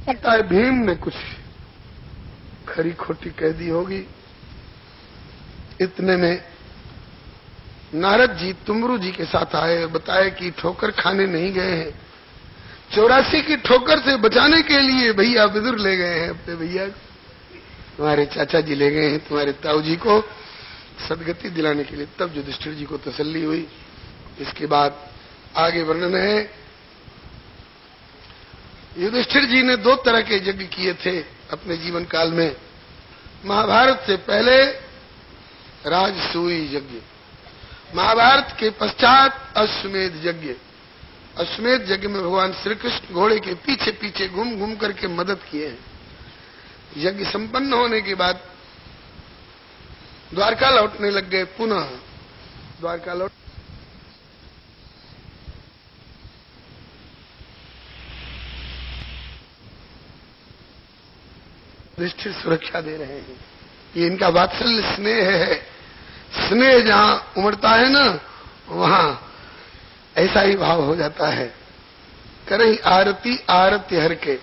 लगता है भीम ने कुछ खरी खोटी कह दी होगी। इतने में नारद जी तुमरू जी के साथ आए, बताए कि ठोकर खाने नहीं गए हैं, 84 की ठोकर से बचाने के लिए भैया विदुर ले गए हैं अपने भैया, तुम्हारे चाचा जी ले गए हैं तुम्हारे ताऊ जी को सदगति दिलाने के लिए। तब युधिष्ठिर जी को तसल्ली हुई। इसके बाद आगे वर्णन है, युधिष्ठिर जी ने 2 तरह के यज्ञ किए थे अपने जीवन काल में। महाभारत से पहले राजसूय यज्ञ, महाभारत के पश्चात अश्वमेध यज्ञ। अश्वमेध यज्ञ में भगवान श्री कृष्ण घोड़े के पीछे पीछे घूम घूम करके मदद किए हैं। यज्ञ संपन्न होने के बाद द्वारका लौटने लग गए। पुनः द्वारका लौट युधिष्ठिर सुरक्षा दे रहे हैं। ये इनका वात्सल्य स्नेह है। स्नेह जहां उमड़ता है ना, वहां ऐसा ही भाव हो जाता है। करही आरती आरत्य हर के।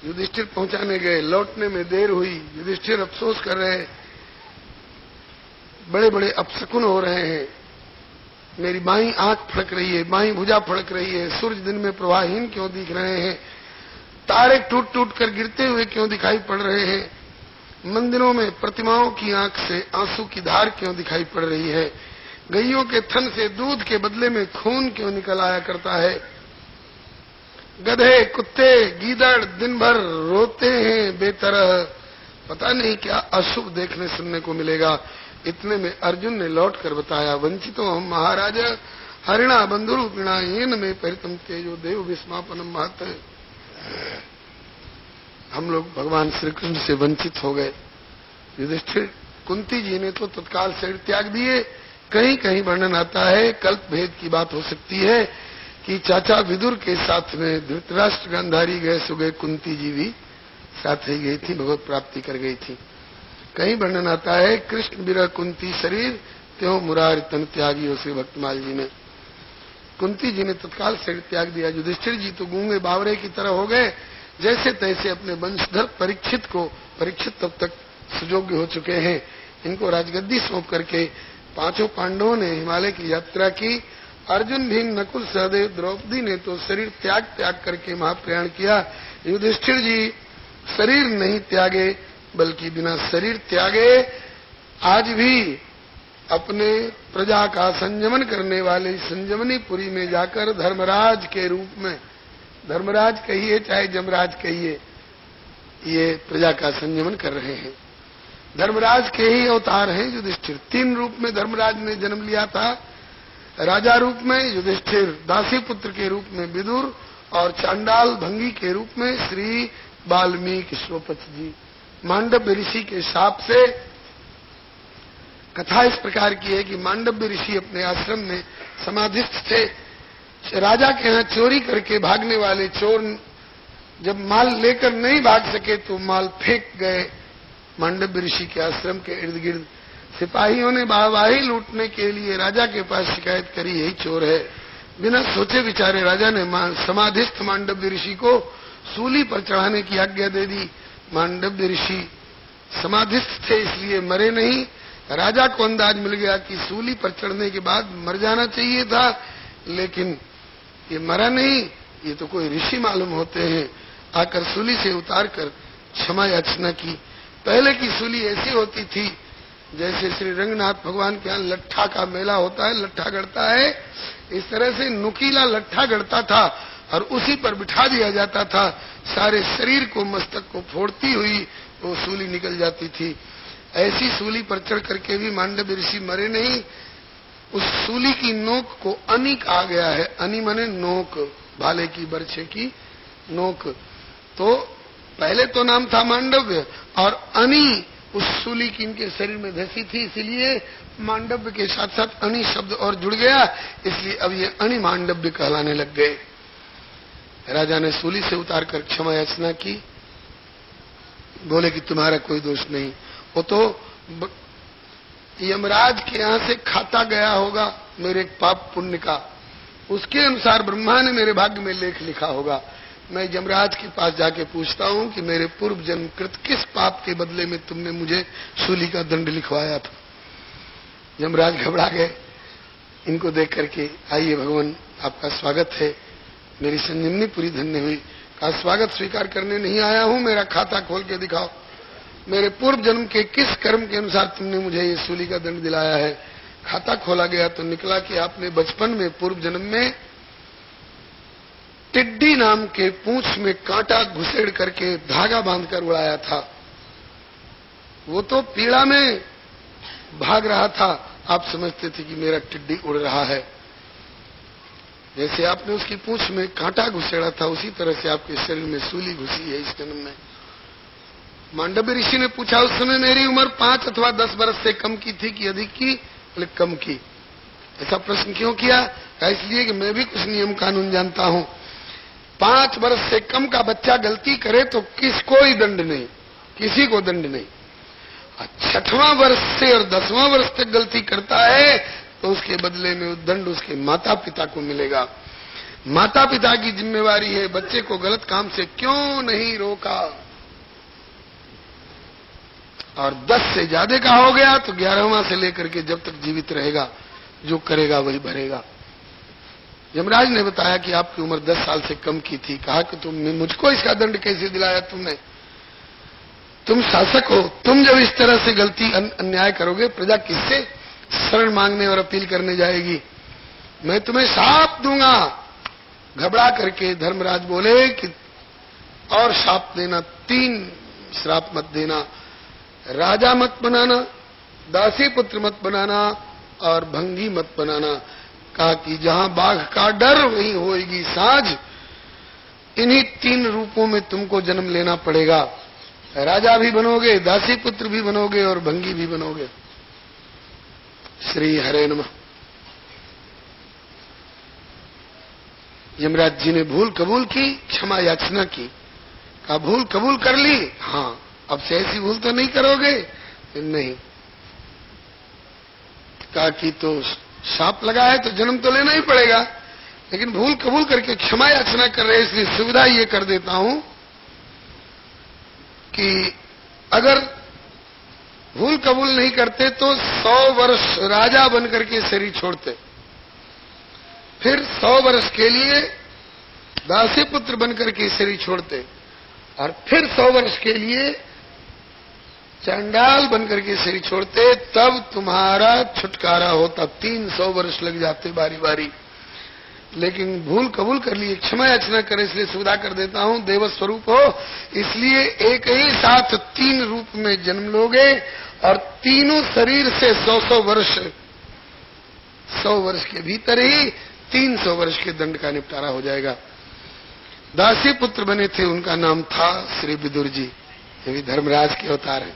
युधिष्ठिर पहुंचाने गए, लौटने में देर हुई। युधिष्ठिर अफसोस कर रहे हैं, बड़े बड़े अपशकुन हो रहे हैं। मेरी बाईं आंख फड़क रही है, बाईं भुजा फड़क रही है, सूर्य दिन में प्रवाहहीन क्यों दिख रहे हैं, तारे टूट टूट कर गिरते हुए क्यों दिखाई पड़ रहे हैं, मंदिरों में प्रतिमाओं की आंख से आंसू की धार क्यों दिखाई पड़ रही है, गैयों के थन से दूध के बदले में खून क्यों निकल आया करता है, गधे कुत्ते गीदड़ दिन भर रोते हैं बेतरह, पता नहीं क्या अशुभ देखने सुनने को मिलेगा। इतने में अर्जुन ने लौटकर बताया, वंचितो हम महाराज हरिणा बंधुरूपिणा येन में परितम तेजो देव विस्मापनम महत। हम लोग भगवान श्री कृष्ण से वंचित हो गए। युधिष्ठिर कुंती जी ने तो तत्काल शरीर त्याग दिए। कहीं कहीं वर्णन आता है, कल्प भेद की बात हो सकती है कि चाचा विदुर के साथ में धृतराष्ट्र गांधारी गए सो गए, कुंती जी भी साथ ही गई थी, भगवत प्राप्ति कर गई थी। कहीं वर्णन आता है, कृष्ण विरह कुंती शरीर त्यों मुरारी तन त्यागी हो श्री भक्तमाल जी ने। कुंती जी ने तत्काल शरीर त्याग दिया। युधिष्ठिर जी तो गूंगे बावरे की तरह हो गए, जैसे तैसे अपने वंशधर परीक्षित तब तक सुयोग्य हो चुके हैं। इनको राजगद्दी सौंप करके 5 पांडवों ने हिमालय की यात्रा की। अर्जुन भीम नकुल सहदेव द्रौपदी ने तो शरीर त्याग करके महाप्रयाण किया। युधिष्ठिर जी शरीर नहीं त्यागे, बल्कि बिना शरीर त्यागे आज भी अपने प्रजा का संयमन करने वाले संजमनी पुरी में जाकर धर्मराज के रूप में, धर्मराज कहिए चाहे जमराज कहिए, ये प्रजा का संयमन कर रहे हैं। धर्मराज के ही अवतार हैं युधिष्ठिर। 3 रूप में धर्मराज ने जन्म लिया था, राजा रूप में युधिष्ठिर, दासी पुत्र के रूप में विदुर और चांडाल भंगी के रूप में श्री वाल्मीकि श्रोपति जी। मांडव्य ऋषि के शाप से कथा इस प्रकार की है कि मांडव्य ऋषि अपने आश्रम में समाधिस्थ थे। राजा के यहाँ चोरी करके भागने वाले चोर जब माल लेकर नहीं भाग सके तो माल फेंक गए मांडव्य ऋषि के आश्रम के इर्द गिर्द। सिपाहियों ने वाहवाही लूटने के लिए राजा के पास शिकायत करी, यही चोर है। बिना सोचे विचारे राजा ने समाधिस्थ मांडव्य ऋषि को सूली पर चढ़ाने की आज्ञा दे दी। मांडव्य ऋषि समाधिस्थ थे इसलिए मरे नहीं। राजा को अंदाज मिल गया कि सूली पर चढ़ने के बाद मर जाना चाहिए था, लेकिन ये मरा नहीं, ये तो कोई ऋषि मालूम होते हैं। आकर सूली से उतार कर क्षमा याचना की। पहले की सूली ऐसी होती थी जैसे श्री रंगनाथ भगवान के यहाँ लट्ठा का मेला होता है, लट्ठा गढ़ता है, इस तरह से नुकीला लट्ठा गढ़ता था और उसी पर बिठा दिया जाता था। सारे शरीर को, मस्तक को फोड़ती हुई वो सूली निकल जाती थी। ऐसी सूली पर चढ़ करके भी मांडव्य ऋषि मरे नहीं। उस सूली की नोक को अनी कहा गया है। अनी माने नोक, भाले की बरछे की नोक। तो पहले तो नाम था मांडव्य और अनी उस सूली की इनके शरीर में धसी थी, इसलिए मांडव्य के साथ साथ अनी शब्द और जुड़ गया, इसलिए अब ये अनी मांडव्य कहलाने लग गए। राजा ने सूली से उतारकर क्षमा याचना की। बोले कि तुम्हारा कोई दोष नहीं, वो तो यमराज के यहाँ से खाता गया होगा मेरे पाप पुण्य का, उसके अनुसार ब्रह्मा ने मेरे भाग्य में लेख लिखा होगा। मैं यमराज के पास जाके पूछता हूं कि मेरे पूर्व जन्म कृत किस पाप के बदले में तुमने मुझे सूली का दंड लिखवाया था। यमराज घबरा गए इनको देख करके। आइए भगवान, आपका स्वागत है, मेरी संजीवनी पूरी धन्य हुई। कहा, स्वागत स्वीकार करने नहीं आया हूं, मेरा खाता खोल के दिखाओ, मेरे पूर्व जन्म के किस कर्म के अनुसार तुमने मुझे ये सूली का दंड दिलाया है। खाता खोला गया तो निकला कि आपने बचपन में पूर्व जन्म में टिड्डी नाम के पूंछ में कांटा घुसेड़ करके धागा बांधकर उड़ाया था। वो तो पीड़ा में भाग रहा था, आप समझते थे कि मेरा टिड्डी उड़ रहा है। जैसे आपने उसकी पूंछ में कांटा घुसेड़ा था, उसी तरह से आपके शरीर में सूली घुसी है इस जन्म में। मांडव्य ऋषि ने पूछा, उस समय मेरी उम्र 5 अथवा 10 वर्ष से कम की थी कि अधिक की? बोले कम की। ऐसा प्रश्न क्यों किया? इसलिए कि मैं भी कुछ नियम कानून जानता हूं। 5 वर्ष से कम का बच्चा गलती करे तो किसको ही दंड नहीं, किसी को दंड नहीं। 6वां वर्ष से और 10वां वर्ष तक गलती करता है तो उसके बदले में दंड उसके माता पिता को मिलेगा। माता पिता की जिम्मेवारी है बच्चे को गलत काम से क्यों नहीं रोका। और 10 से ज्यादा का हो गया तो 11वां से लेकर के जब तक जीवित रहेगा, जो करेगा वही भरेगा। यमराज ने बताया कि आपकी उम्र 10 साल से कम की थी। कहा कि तुमने मुझको इसका दंड कैसे दिलाया? तुम शासक हो, तुम जब इस तरह से गलती अन्याय करोगे, प्रजा किससे शरण मांगने और अपील करने जाएगी? मैं तुम्हें शाप दूंगा। घबरा करके धर्मराज बोले कि और शाप देना, 3 श्राप मत देना, राजा मत बनाना, दासी पुत्र मत बनाना और भंगी मत बनाना। कहा कि जहां बाघ का डर वहीं होएगी साझ। इन्हीं 3 रूपों में तुमको जन्म लेना पड़ेगा। राजा भी बनोगे, दासी पुत्र भी बनोगे और भंगी भी बनोगे। श्री हरे नमः। यमराज जी ने भूल कबूल की, क्षमा याचना की। कहा भूल कबूल कर ली? हाँ। अब से ऐसी भूल तो नहीं करोगे? नहीं। कहा कि तो शाप लगा है तो जन्म तो लेना ही पड़ेगा, लेकिन भूल कबूल करके क्षमा याचना कर रहे, इसलिए सुविधा ये कर देता हूं कि अगर भूल कबूल नहीं करते तो 100 वर्ष राजा बनकर के शरीर छोड़ते, फिर 100 वर्ष के लिए दासी पुत्र बनकर के शरीर छोड़ते, और फिर 100 वर्ष के लिए चंडाल बनकर के शरीर छोड़ते, तब तुम्हारा छुटकारा होता। 300 वर्ष लग जाते बारी बारी। लेकिन भूल कबूल कर लिए, क्षमा याचना करे, इसलिए सुविधा कर देता हूं। देव स्वरूप हो, इसलिए एक ही साथ 3 रूप में जन्म लोगे और तीनों शरीर से 100 वर्ष, 100 वर्ष के भीतर ही 300 वर्ष के दंड का निपटारा हो जाएगा। दासी पुत्र बने थे, उनका नाम था श्री विदुर जी, ये भी धर्मराज के अवतार हैं।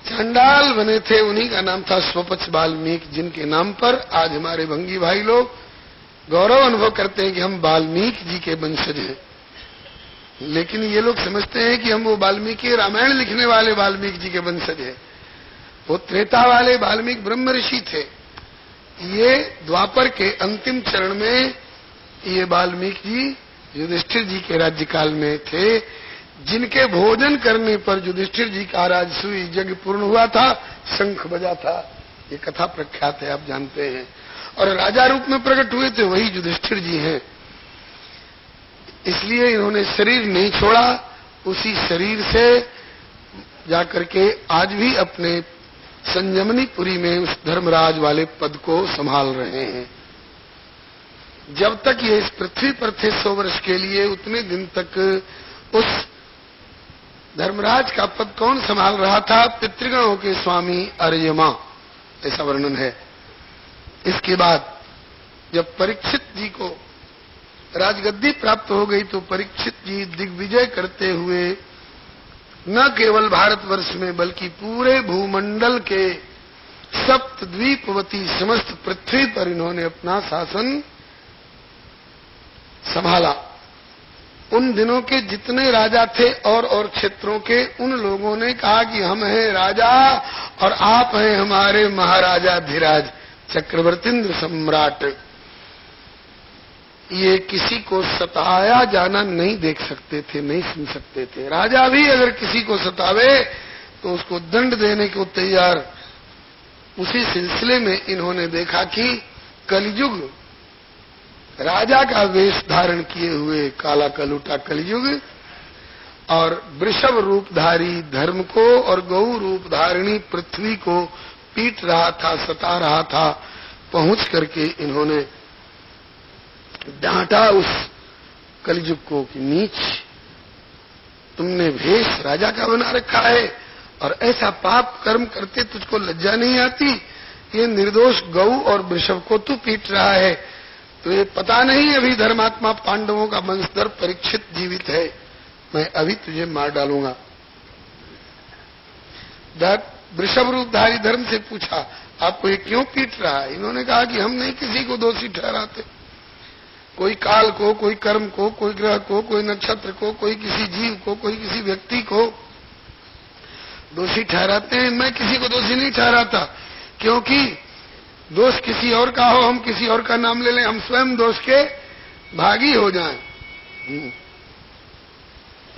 चंडाल बने थे, उन्हीं का नाम था स्वपच वाल्मीकि, जिनके नाम पर आज हमारे भंगी भाई लोग गौरव अनुभव करते हैं कि हम वाल्मीकि जी के वंशज हैं। लेकिन ये लोग समझते हैं कि हम वो वाल्मीकि, रामायण लिखने वाले वाल्मीकि जी के वंशज हैं। वो त्रेता वाले वाल्मीकि ब्रह्म ऋषि थे। ये द्वापर के अंतिम चरण में ये वाल्मीकि जी युधिष्ठिर जी के राज्यकाल में थे, जिनके भोजन करने पर युधिष्ठिर जी का राजसूय यज्ञ पूर्ण हुआ था, शंख बजा था। ये कथा प्रख्यात है, आप जानते हैं। और राजा रूप में प्रकट हुए थे वही युधिष्ठिर जी हैं। इसलिए इन्होंने शरीर नहीं छोड़ा, उसी शरीर से जाकर के आज भी अपने संयमनीपुरी में उस धर्मराज वाले पद को संभाल रहे हैं। जब तक ये इस पृथ्वी पर थे 100 वर्ष के लिए, उतने दिन तक उस धर्मराज का पद कौन संभाल रहा था? पितृगणों के स्वामी अर्यमा, ऐसा वर्णन है। इसके बाद जब परीक्षित जी को राजगद्दी प्राप्त हो गई तो परीक्षित जी दिग्विजय करते हुए न केवल भारतवर्ष में बल्कि पूरे भूमंडल के सप्तद्वीपवती समस्त पृथ्वी पर इन्होंने अपना शासन संभाला। उन दिनों के जितने राजा थे और क्षेत्रों के, उन लोगों ने कहा कि हम हैं राजा और आप हैं हमारे महाराजा धीराज चक्रवर्तीन्द्र सम्राट। ये किसी को सताया जाना नहीं देख सकते थे, नहीं सुन सकते थे। राजा भी अगर किसी को सतावे तो उसको दंड देने को तैयार। उसी सिलसिले में इन्होंने देखा कि कलियुग, राजा का वेश धारण किए हुए काला कलूटा कलियुग और वृषभ रूपधारी धर्म को और गौ रूप धारिणी पृथ्वी को पीट रहा था, सता रहा था। पहुंच करके इन्होंने डांटा उस कलियुग को कि नीच, तुमने भेष राजा का बना रखा है और ऐसा पाप कर्म करते तुझको लज्जा नहीं आती? ये निर्दोष गौ और वृषभ को तू पीट रहा है। तो ये पता नहीं अभी धर्मात्मा पांडवों का वंशधर परीक्षित जीवित है, मैं अभी तुझे मार डालूंगा। वृषभ रूपधारी धर्म से पूछा, आपको ये क्यों पीट रहा है? इन्होंने कहा कि हम नहीं किसी को दोषी ठहराते, कोई काल को, कोई कर्म को, कोई ग्रह को, कोई नक्षत्र को, कोई किसी जीव को, कोई किसी व्यक्ति को दोषी ठहराते हैं। मैं किसी को दोषी नहीं ठहराता, क्योंकि दोष किसी और का हो, हम किसी और का नाम ले लें, हम स्वयं दोष के भागी हो जाएं।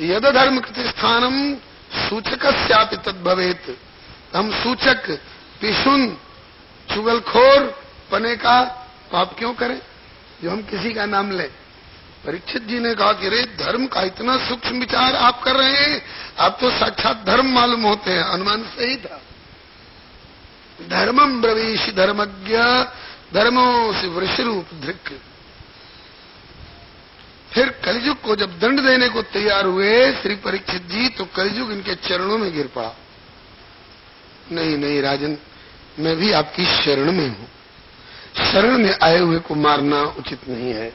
यद धर्म कृतिस्थानम सूचकस्यापि तद्भवेत्। हम सूचक, पिशुन, चुगलखोर पने का पाप क्यों करें जो हम किसी का नाम लें? परीक्षित जी ने कहा कि रे, धर्म का इतना सूक्ष्म विचार आप कर रहे हैं, आप तो साक्षात धर्म मालूम होते हैं। अनुमान सही था। धर्मम ब्रवीषि धर्मज्ञ धर्मो से वृषरूप धृक। फिर कलियुग को जब दंड देने को तैयार हुए श्री परीक्षित जी, तो कलियुग इनके चरणों में गिर पड़ा। नहीं नहीं राजन, मैं भी आपकी शरण में हूं, शरण में आए हुए को मारना उचित नहीं है।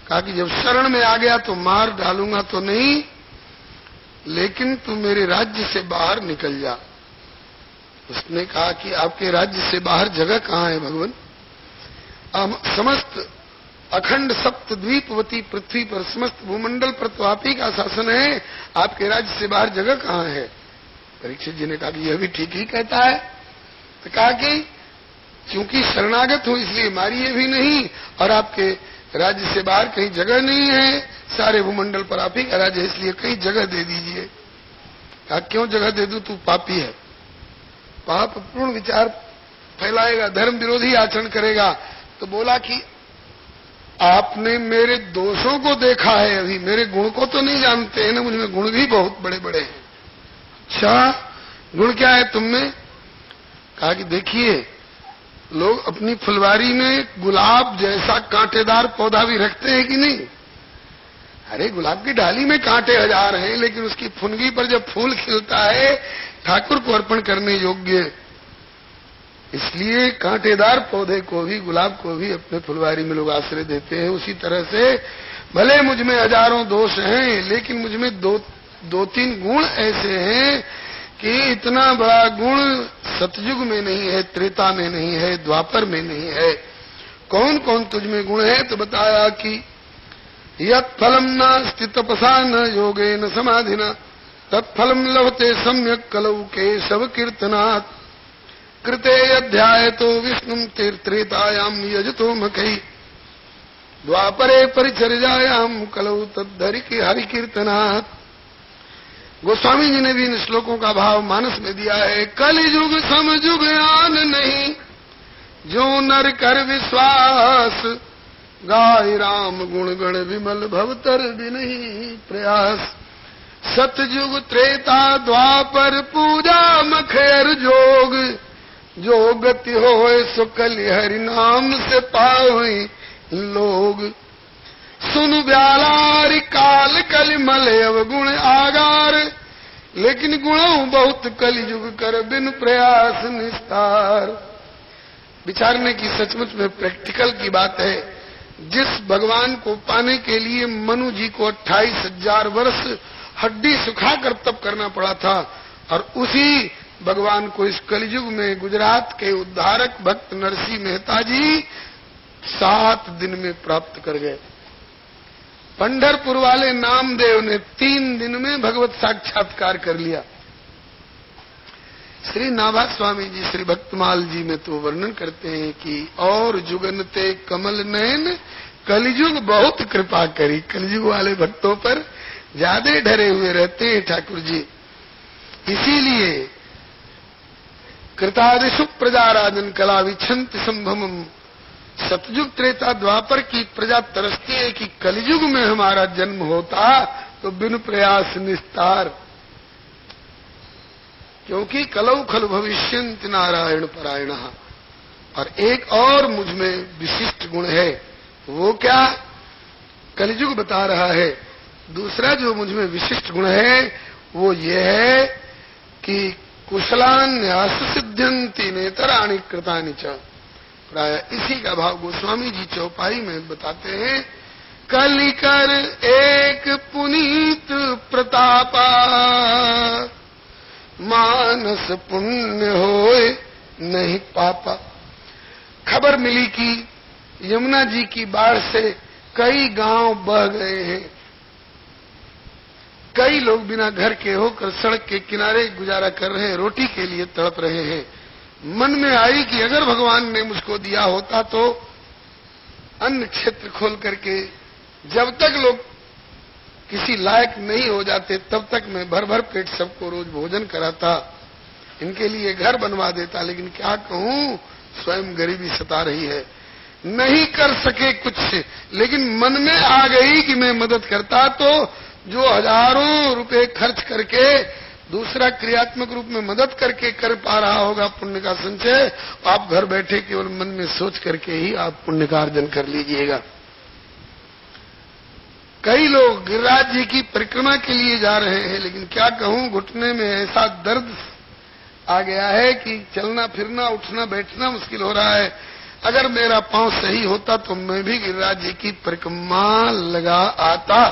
कहा कि जब शरण में आ गया तो मार डालूंगा तो नहीं, लेकिन तू मेरे राज्य से बाहर निकल जा। उसने कहा कि आपके राज्य से बाहर जगह कहाँ है भगवान? समस्त अखंड सप्त द्वीपवती पृथ्वी पर, समस्त भूमंडल पर तो आप ही का शासन है, आपके राज्य से बाहर जगह कहाँ है? परीक्षित जी ने कहा कि यह भी ठीक ही कहता है। तो कहा कि क्योंकि शरणागत हूं इसलिए मारिए भी नहीं, और आपके राज्य से बाहर कहीं जगह नहीं है, सारे भूमंडल पर आप ही का राज्य है, इसलिए कहीं जगह दे दीजिए। कहा क्यों जगह दे दूं? तू पापी है, पाप पूर्ण विचार फैलाएगा, धर्म विरोधी आचरण करेगा। तो बोला कि आपने मेरे दोषों को देखा है, अभी मेरे गुण को तो नहीं जानते हैं ना, मुझमें गुण भी बहुत बड़े बड़े हैं। अच्छा, गुण क्या है तुम में? कहा कि देखिए, लोग अपनी फुलवारी में गुलाब जैसा कांटेदार पौधा भी रखते हैं कि नहीं? अरे गुलाब की डाली में कांटे हजार हैं, लेकिन उसकी फुनगी पर जब फूल खिलता है ठाकुर को अर्पण करने योग्य। इसलिए कांटेदार पौधे को भी, गुलाब को भी अपने फुलवारी में लोग आश्रय देते हैं। उसी तरह से भले मुझ में हजारों दोष हैं, लेकिन मुझ में दो तीन गुण ऐसे हैं कि इतना बड़ा गुण सतयुग में नहीं है, त्रेता में नहीं है, द्वापर में नहीं है। कौन कौन तुझ में गुण है? तो बताया कि यत् फलम नास्ति तपसा न योगेन समाधिना तत्फलम लभते सम्यक कलौ केशव कीर्तनात् कृते अध्याय तो विष्णुम तीर्थ्रेतायाम नियजतो मखई द्वापरे परिचर्यायाम कलौ तद्धरि की हरि कीर्तनात्। गोस्वामी जी ने भी इन श्लोकों का भाव मानस में दिया है। कलियुग समयुग आन नहीं, जो नर कर विश्वास गाय राम गुण गण विमल भवतर भी नहीं प्रयास। सतयुग त्रेता द्वापर पूजा मखेर जोग, जो गति होए सो कलि हरि नाम से पावै लोग। सुन ब्यालारि काल कलि मले अवगुण आगार, लेकिन गुणों बहुत कलियुग कर बिन प्रयास निस्तार। विचारने की सचमुच में प्रैक्टिकल की बात है। जिस भगवान को पाने के लिए मनु जी को 28,000 वर्ष हड्डी सुखाकर तप करना पड़ा था, और उसी भगवान को इस कलियुग में गुजरात के उद्धारक भक्त नरसिंह मेहता जी 7 दिन में प्राप्त कर गए। पंढरपुर वाले नामदेव ने 3 दिन में भगवत साक्षात्कार कर लिया। श्री नाभा स्वामी जी श्री भक्तमाल जी में तो वर्णन करते हैं कि और जुगनते कमल नयन कलियुग बहुत कृपा करी। कलियुग वाले भक्तों पर ज्यादा डरे हुए रहते हैं ठाकुर जी। इसीलिए कृतादिषु प्रजा राजन कला विछंत संभवम, सतयुग त्रेता द्वापर की प्रजा तरसती है कि कलियुग में हमारा जन्म होता तो बिन प्रयास निस्तार, क्योंकि कलौ खलु भविष्यन्ति नारायण परायण। और एक और मुझ में विशिष्ट गुण है, वो क्या? कलियुग बता रहा है। दूसरा जो मुझ में विशिष्ट गुण है वो ये है कि कुशलान्यास सिद्ध्यन्ति नेतराणि कृतानि च। प्राय इसी का भाव गोस्वामी जी चौपाई में बताते हैं। कलिकर एक पुनीत प्रतापा, मानस पुण्य होए नहीं पापा। खबर मिली कि यमुना जी की बाढ़ से कई गांव बह गए हैं। कई लोग बिना घर के होकर सड़क के किनारे गुजारा कर रहे हैं, रोटी के लिए तड़प रहे हैं। मन में आई कि अगर भगवान ने मुझको दिया होता तो अन्न क्षेत्र खोल करके जब तक लोग किसी लायक नहीं हो जाते तब तक मैं भर भर पेट सबको रोज भोजन कराता, इनके लिए घर बनवा देता। लेकिन क्या कहूं, स्वयं गरीबी सता रही है, नहीं कर सके कुछ। लेकिन मन में आ गई कि मैं मदद करता तो जो हजारों रुपए खर्च करके दूसरा क्रियात्मक रूप में मदद करके कर पा रहा होगा पुण्य का संचय, आप घर बैठे केवल मन में सोच करके ही आप पुण्य का अर्जन कर लीजिएगा। कई लोग गिरिराज जी की परिक्रमा के लिए जा रहे हैं, लेकिन क्या कहूं, घुटने में ऐसा दर्द आ गया है कि चलना फिरना उठना बैठना मुश्किल हो रहा है। अगर मेरा पांव सही होता तो मैं भी गिरिराज जी की परिक्रमा लगा आता।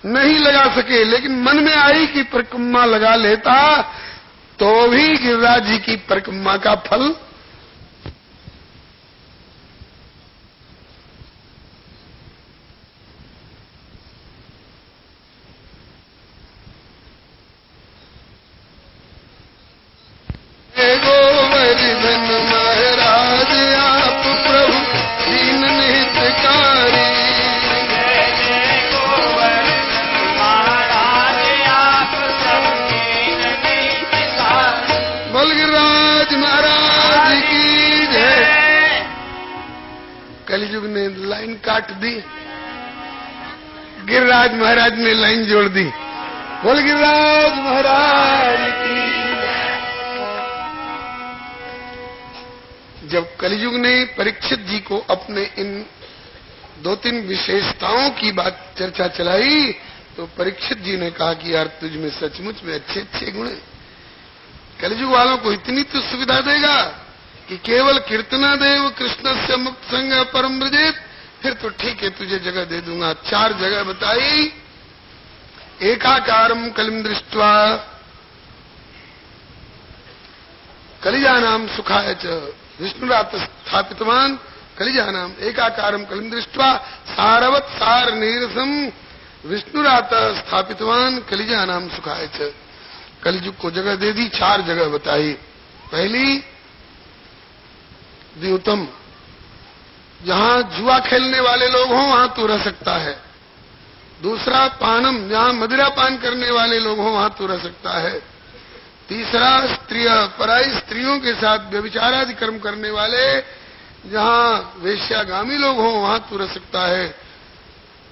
नहीं लगा सके, लेकिन मन में आई कि परिक्रमा लगा लेता तो भी गिरिराज जी की परिक्रमा का फल गोवर्धन महाराज आप प्रभु दीन हितकारी। बोल गिरिराज महाराज की जय। कलियुग ने लाइन काट दी, गिरिराज महाराज ने लाइन जोड़ दी। बोल गिरिराज महाराज की। जब कलियुग ने परीक्षित जी को अपने इन 2-3 विशेषताओं की बात चर्चा चलाई तो परीक्षित जी ने कहा कि यार तुझ में सचमुच में अच्छे अच्छे गुण हैं। कलियुग वालों को इतनी तो सुविधा देगा कि केवल कीर्तनादेव कृष्ण से मुक्त संग परम ब्रजेत, फिर तो ठीक है तुझे जगह दे दूंगा। 4 जगह बताई। एकाकारम कलिम दृष्ट्वा कलिजानाम सुखाय च विष्णुरात स्थापितवान कलिजानाम। एकाकारम कलिम दृष्ट्वा सारवत सार नीरसम विष्णुरात स्थापितवान कलिजानाम सुखाय च। कलियुग को जगह दे दी, 4 जगह बताई। पहली द्यूतम, जहां जुआ खेलने वाले लोग हों वहां तू रह सकता है। दूसरा पानम, जहां मदिरा पान करने वाले लोग हों वहां तू रह सकता है। तीसरा स्त्रिया, पराई स्त्रियों के साथ व्यभिचारादि कर्म करने वाले जहां वेश्यागामी लोग हों वहां तू रह सकता है।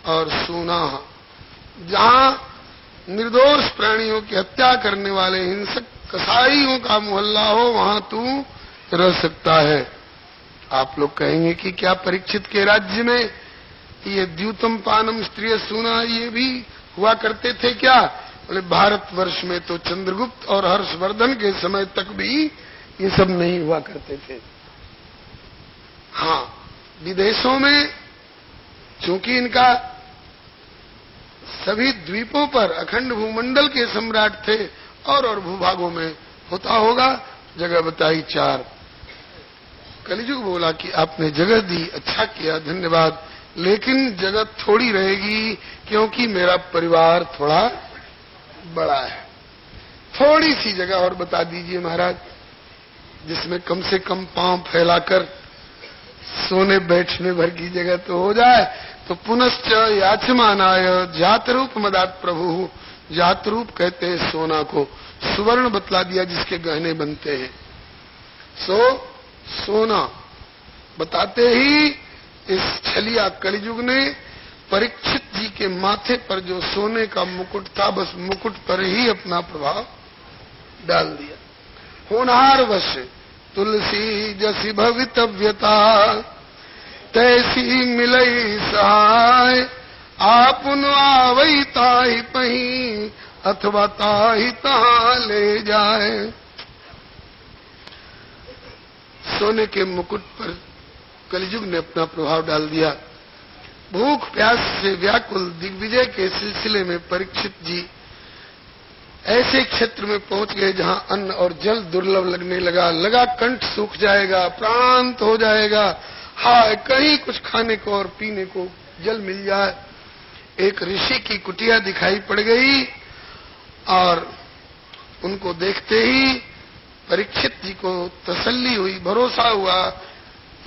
और सूना, जहां निर्दोष प्राणियों की हत्या करने वाले हिंसक कसाईयों का मोहल्ला हो वहां तू रह सकता है। आप लोग कहेंगे कि क्या परीक्षित के राज्य में ये द्यूतम पानम स्त्रिय सूना ये भी हुआ करते थे क्या? बोले भारतवर्ष में तो चंद्रगुप्त और हर्षवर्धन के समय तक भी ये सब नहीं हुआ करते थे। हाँ, विदेशों में चूंकि इनका सभी द्वीपों पर अखंड भूमंडल के सम्राट थे और भूभागों में होता होगा। जगह बताई 4। कलियुग बोला कि आपने जगह दी, अच्छा किया, धन्यवाद, लेकिन जगह थोड़ी रहेगी क्योंकि मेरा परिवार थोड़ा बड़ा है। थोड़ी सी जगह और बता दीजिए महाराज, जिसमें कम से कम पांव फैलाकर सोने बैठने भर की जगह तो हो जाए। तो पुनश्च याचमानाय जात रूप मदात प्रभु, जात रूप कहते हैं सोना को, सुवर्ण बतला दिया जिसके गहने बनते हैं। सो सोना बताते ही इस छलिया कलियुग ने परीक्षित जी के माथे पर जो सोने का मुकुट था, बस मुकुट पर ही अपना प्रभाव डाल दिया। होनहार वश तुलसी जसी भवितव्यता, तैसी मिलई सहाय, आपुन आवई ताहि पही, अथवा ताहि तहां ले जाए। सोने के मुकुट पर कलियुग ने अपना प्रभाव डाल दिया। भूख प्यास से व्याकुल दिग्विजय के सिलसिले में परीक्षित जी ऐसे क्षेत्र में पहुंच गए जहां अन्न और जल दुर्लभ लगने लगा कंठ सूख जाएगा, प्राणांत हो जाएगा। हाय, कहीं कुछ खाने को और पीने को जल मिल जाए। एक ऋषि की कुटिया दिखाई पड़ गई और उनको देखते ही परीक्षित जी को तसल्ली हुई, भरोसा हुआ,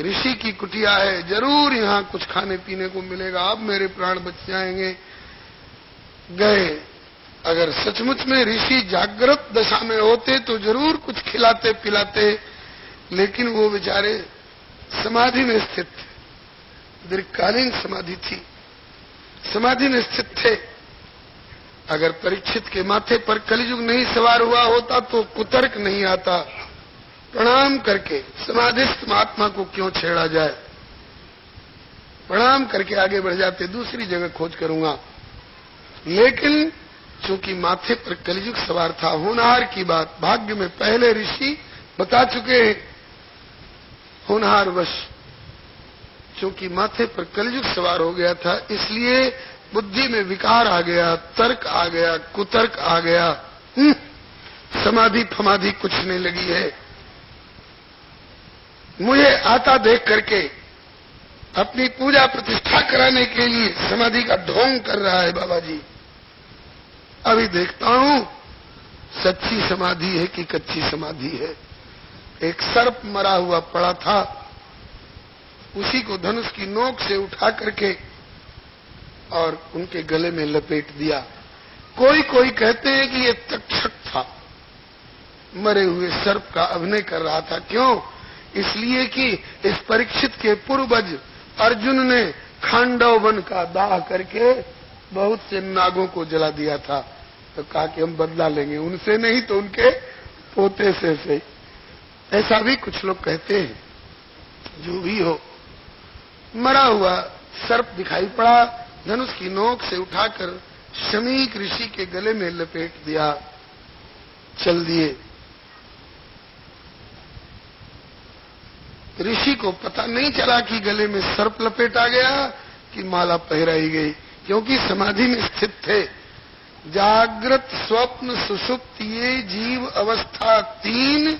ऋषि की कुटिया है, जरूर यहाँ कुछ खाने पीने को मिलेगा, अब मेरे प्राण बच जाएंगे। गए। अगर सचमुच में ऋषि जागृत दशा में होते तो जरूर कुछ खिलाते पिलाते, लेकिन वो बेचारे समाधि में स्थित थे, दीर्घकालीन समाधि थी, समाधि में स्थित थे। अगर परीक्षित के माथे पर कलियुग नहीं सवार हुआ होता तो कुतर्क नहीं आता, प्रणाम करके समाधिस्थ महात्मा को क्यों छेड़ा जाए, प्रणाम करके आगे बढ़ जाते, दूसरी जगह खोज करूंगा। लेकिन चूंकि माथे पर कलियुग सवार था, होनहार की बात भाग्य में पहले ऋषि बता चुके हैं। होनहार वश चूंकि माथे पर कलियुग सवार हो गया था, इसलिए बुद्धि में विकार आ गया, तर्क आ गया, कुतर्क आ गया, समाधि फमाधि कुछ नहीं लगी है। मुझे आता देख करके अपनी पूजा प्रतिष्ठा कराने के लिए समाधि का ढोंग कर रहा है बाबा जी। अभी देखता हूं सच्ची समाधि है कि कच्ची समाधि है। एक सर्प मरा हुआ पड़ा था, उसी को धनुष की नोक से उठा करके और उनके गले में लपेट दिया। कोई कोई कहते हैं कि ये तक्षक था, मरे हुए सर्प का अभिनय कर रहा था। क्यों? इसलिए कि इस परीक्षित के पूर्वज अर्जुन ने खांडव वन का दाह करके बहुत से नागों को जला दिया था, तो कहा कि हम बदला लेंगे, उनसे नहीं तो उनके पोते से सही। ऐसा भी कुछ लोग कहते हैं। जो भी हो, मरा हुआ सर्प दिखाई पड़ा, धनुष की नोक से उठाकर शमीक ऋषि के गले में लपेट दिया, चल दिए। ऋषि को पता नहीं चला कि गले में सर्प लपेटा गया कि माला पहराई गई, क्योंकि समाधि में स्थित थे। जागृत स्वप्न सुषुप्ति ये जीव अवस्था तीन,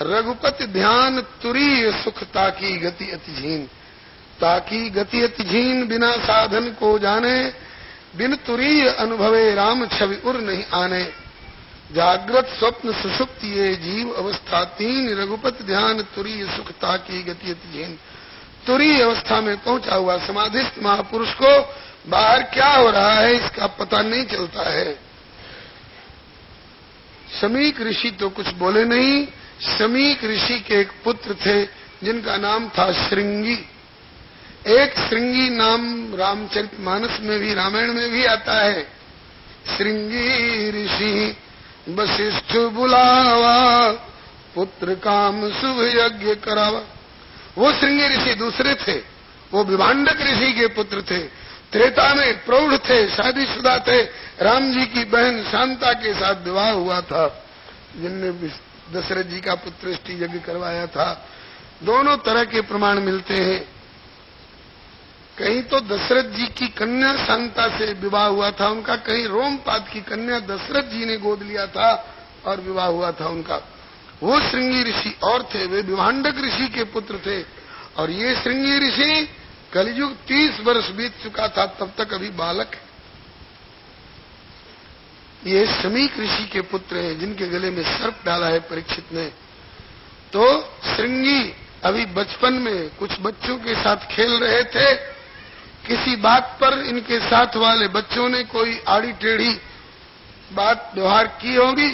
रघुपति ध्यान तुरीय सुख ताकी गति अति झीन। ताकी गति अति झीन बिना साधन को जाने, बिन तुरीय अनुभवे राम छवि उर नहीं आने। जागृत स्वप्न सुषुप्ति ये जीव अवस्था तीन, रघुपति ध्यान तुरीय सुख ताकी गति अति झीन। तुरीय अवस्था में पहुंचा हुआ समाधिस्थ महापुरुष को बाहर क्या हो रहा है इसका पता नहीं चलता है। शमीक ऋषि तो कुछ बोले नहीं। शमीक ऋषि के एक पुत्र थे जिनका नाम था श्रृंगी। एक श्रृंगी नाम रामचरितमानस में भी, रामायण में भी आता है। श्रृंगी ऋषि वशिष्ठ बुलावा, पुत्र काम शुभ यज्ञ करावा। वो श्रृंगी ऋषि दूसरे थे, वो विभांडक ऋषि के पुत्र थे। त्रेता में प्रौढ़ थे, शादीशुदा थे। राम जी की बहन शांता के साथ विवाह हुआ था, जिनने दशरथ जी का पुत्रष्टि यज्ञ करवाया था। दोनों तरह के प्रमाण मिलते हैं। कहीं तो दशरथ जी की कन्या शांता से विवाह हुआ था उनका, कहीं रोमपाद की कन्या दशरथ जी ने गोद लिया था और विवाह हुआ था उनका। वो श्रृंगी ऋषि और थे, वे विभांडक ऋषि के पुत्र थे। और ये श्रृंगी ऋषि कलियुग 30 वर्ष बीत चुका था, तब तक अभी बालक है। ये शमीक ऋषि के पुत्र हैं जिनके गले में सर्प डाला है परीक्षित ने। तो श्रृंगी अभी बचपन में कुछ बच्चों के साथ खेल रहे थे, किसी बात पर इनके साथ वाले बच्चों ने कोई आड़ी टेढ़ी बात व्यवहार की होगी,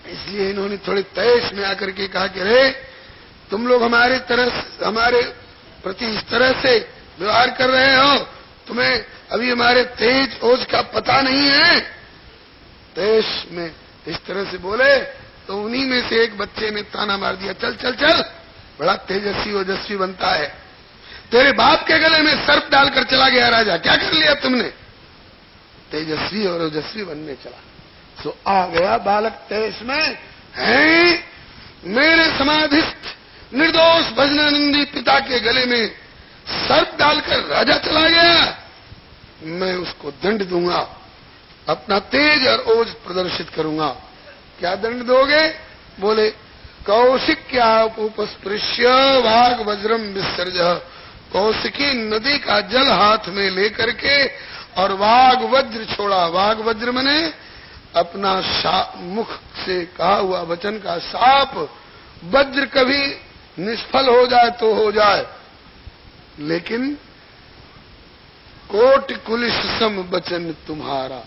इसलिए इन्होंने थोड़े तैश में आकर के कहा कि रे तुम लोग हमारे प्रति इस तरह से व्यवहार कर रहे हो, तुम्हें अभी हमारे तेज ओज का पता नहीं है। तैश में इस तरह से बोले तो उन्हीं में से एक बच्चे ने ताना मार दिया, चल चल चल, बड़ा तेजस्वी ओजस्वी बनता है, तेरे बाप के गले में सर्प डालकर चला गया राजा, क्या कर लिया तुमने? तेजस्वी और ओजस्वी बनने चला। तो आ गया बालक तैश में, है मेरे समाधिस्थ निर्दोष भजनानंदी पिता के गले में सर्प डालकर राजा चला गया, मैं उसको दंड दूंगा, अपना तेज और ओज प्रदर्शित करूंगा। क्या दंड दोगे? बोले कौशिक्या उपस्पृश्य वाग वज्रम विसर्ज, कौशिकी नदी का जल हाथ में लेकर के और वाग वज्र छोड़ा। वाग वज्र मने अपना मुख से कहा हुआ वचन का साप। वज्र कभी निष्फल हो जाए तो हो जाए, लेकिन कोटि कुलिश सम वचन तुम्हारा,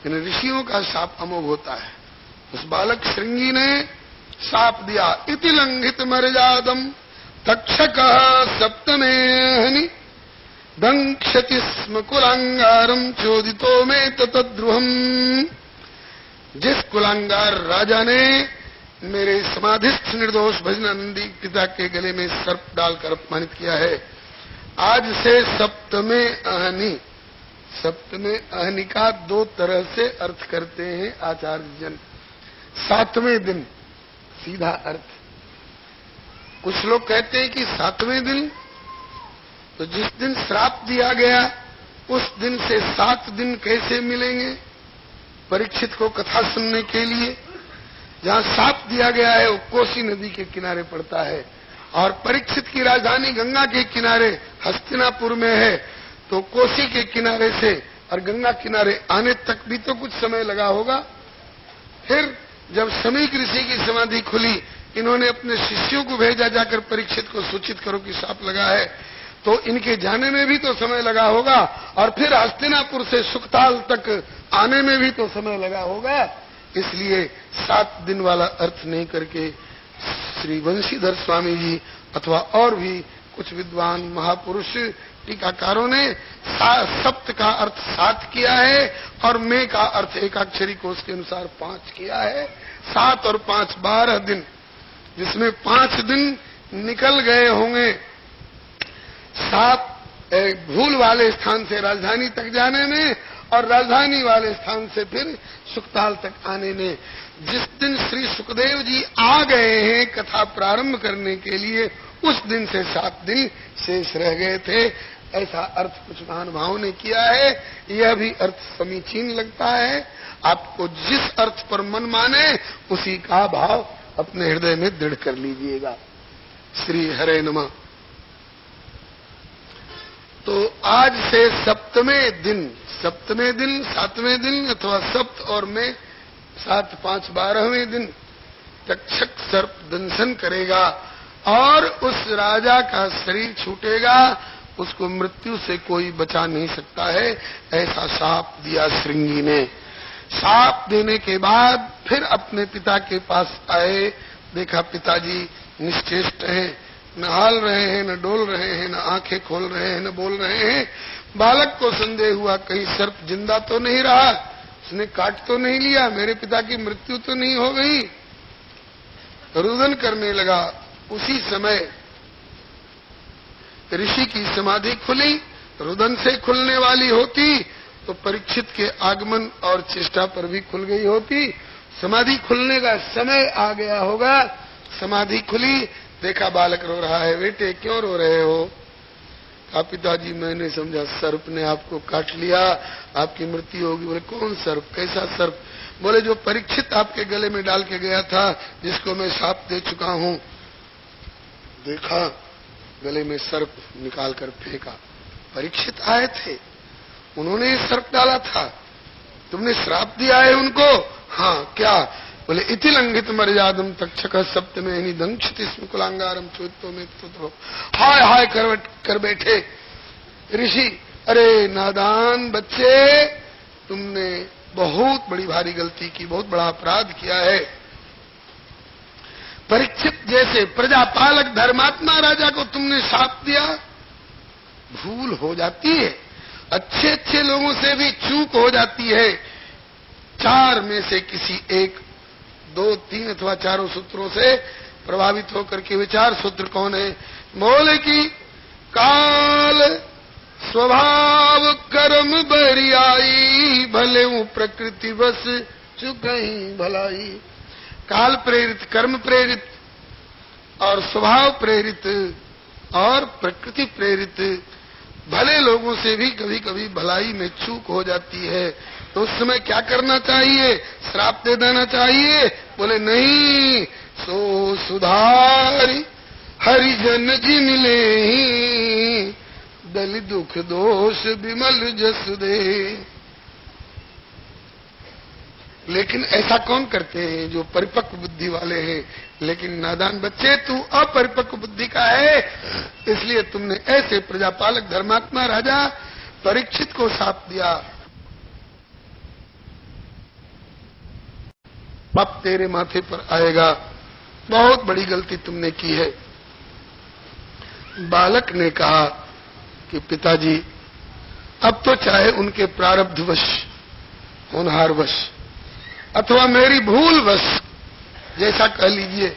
इन ऋषियों का शाप अमोघ होता है। उस बालक श्रृंगी ने शाप दिया, इति लंघित मर्यादम तक्षक सप्तमे हनि दंक्षति स्म कुलांगारम चोदितो में तद्रुहम। जिस कुलांगार राजा ने मेरे समाधिस्थ निर्दोष भजनानंदी पिता के गले में सर्प डालकर अपमानित किया है, आज से सप्तमे अहनि, सप्तमे अहनि का दो तरह से अर्थ करते हैं आचार्य जन। सातवें दिन सीधा अर्थ, कुछ लोग कहते हैं कि सातवें दिन, तो जिस दिन श्राप दिया गया उस दिन से 7 दिन कैसे मिलेंगे परीक्षित को कथा सुनने के लिए? जहां शाप दिया गया है वो कोसी नदी के किनारे पड़ता है, और परीक्षित की राजधानी गंगा के किनारे हस्तिनापुर में है, तो कोसी के किनारे से और गंगा किनारे आने तक भी तो कुछ समय लगा होगा। फिर जब समीक ऋषि की समाधि खुली, इन्होंने अपने शिष्यों को भेजा, जाकर परीक्षित को सूचित करो कि शाप लगा है, तो इनके जाने में भी तो समय लगा होगा, और फिर हस्तिनापुर से सुखताल तक आने में भी तो समय लगा होगा। इसलिए 7 दिन वाला अर्थ नहीं करके श्री वंशीधर स्वामी जी अथवा और भी कुछ विद्वान महापुरुष टीकाकारों ने सप्त का अर्थ 7 किया है और में का अर्थ एकाक्षरी कोश के अनुसार 5 किया है। 7 और 5 12 दिन, जिसमें 5 दिन निकल गए होंगे साप भूल वाले स्थान से राजधानी तक जाने में, और राजधानी वाले स्थान से फिर सुखताल तक आने में। जिस दिन श्री सुखदेव जी आ गए हैं कथा प्रारंभ करने के लिए, उस दिन से 7 दिन शेष रह गए थे, ऐसा अर्थ कुछ महानुभावों ने किया है। यह भी अर्थ समीचीन लगता है। आपको जिस अर्थ पर मन माने उसी का भाव अपने हृदय में दृढ़ कर लीजिएगा। श्री हरे नमः। तो आज से सप्तमें दिन 7वें दिन अथवा सप्त और में 7, 5, 12वें दिन तक्षक सर्प दंशन करेगा और उस राजा का शरीर छूटेगा, उसको मृत्यु से कोई बचा नहीं सकता है। ऐसा शाप दिया श्रृंगी ने। शाप देने के बाद फिर अपने पिता के पास आए, देखा पिताजी निश्चेष्ट हैं, न हाल रहे हैं, न डोल रहे हैं, न आंखें खोल रहे हैं, न बोल रहे हैं। बालक को संदेह हुआ कहीं सर्प जिंदा तो नहीं रहा, उसने काट तो नहीं लिया, मेरे पिता की मृत्यु तो नहीं हो गई। रुदन करने लगा। उसी समय ऋषि की समाधि खुली। रुदन से खुलने वाली होती तो परीक्षित के आगमन और चेष्टा पर भी खुल गई होती। समाधि खुलने का समय आ गया होगा। समाधि खुली, देखा बालक रो रहा है। बेटे क्यों रो रहे हो? कहा पिताजी मैंने समझा सर्प ने आपको काट लिया, आपकी मृत्यु होगी। बोले कौन सर्प, कैसा सर्प? बोले जो परीक्षित आपके गले में डाल के गया था, जिसको मैं शाप दे चुका हूं। देखा गले में सर्प निकाल कर फेंका। परीक्षित आए थे, उन्होंने सर्प डाला था, तुमने श्राप दिया है उनको? हाँ। क्या? बोले इति लंघित मर्यादम तक्षक सप्तमेनि दंक्षति स्म कुलांगारम चोत्तो में तो हाय हाय कर बैठे ऋषि। अरे नादान बच्चे, तुमने बहुत बड़ी भारी गलती की, बहुत बड़ा अपराध किया है। परीक्षित जैसे प्रजापालक धर्मात्मा राजा को तुमने शाप दिया। भूल हो जाती है, अच्छे अच्छे लोगों से भी चूक हो जाती है। चार में से किसी एक, दो, तीन अथवा चारों सूत्रों से प्रभावित होकर के विचार सूत्र कौन है? बोले कि काल स्वभाव कर्म बरियाई, भले हूं प्रकृति बस चुकहीं भलाई। काल प्रेरित, कर्म प्रेरित और स्वभाव प्रेरित और प्रकृति प्रेरित भले लोगों से भी कभी कभी भलाई में चूक हो जाती है। तो उस समय क्या करना चाहिए? श्राप दे देना चाहिए? बोले नहीं, सो सुधारी हरिजन जी मिले, दलि दुख दोष विमल जस दे। लेकिन ऐसा कौन करते हैं? जो परिपक्व बुद्धि वाले हैं। लेकिन नादान बच्चे, तू अपरिपक्व बुद्धि का है, इसलिए तुमने ऐसे प्रजापालक धर्मात्मा राजा परीक्षित को शाप दिया। अब तेरे माथे पर आएगा, बहुत बड़ी गलती तुमने की है। बालक ने कहा कि पिताजी, अब तो चाहे उनके प्रारब्धवश, होनहारवश अथवा मेरी भूलवश, जैसा कह लीजिए,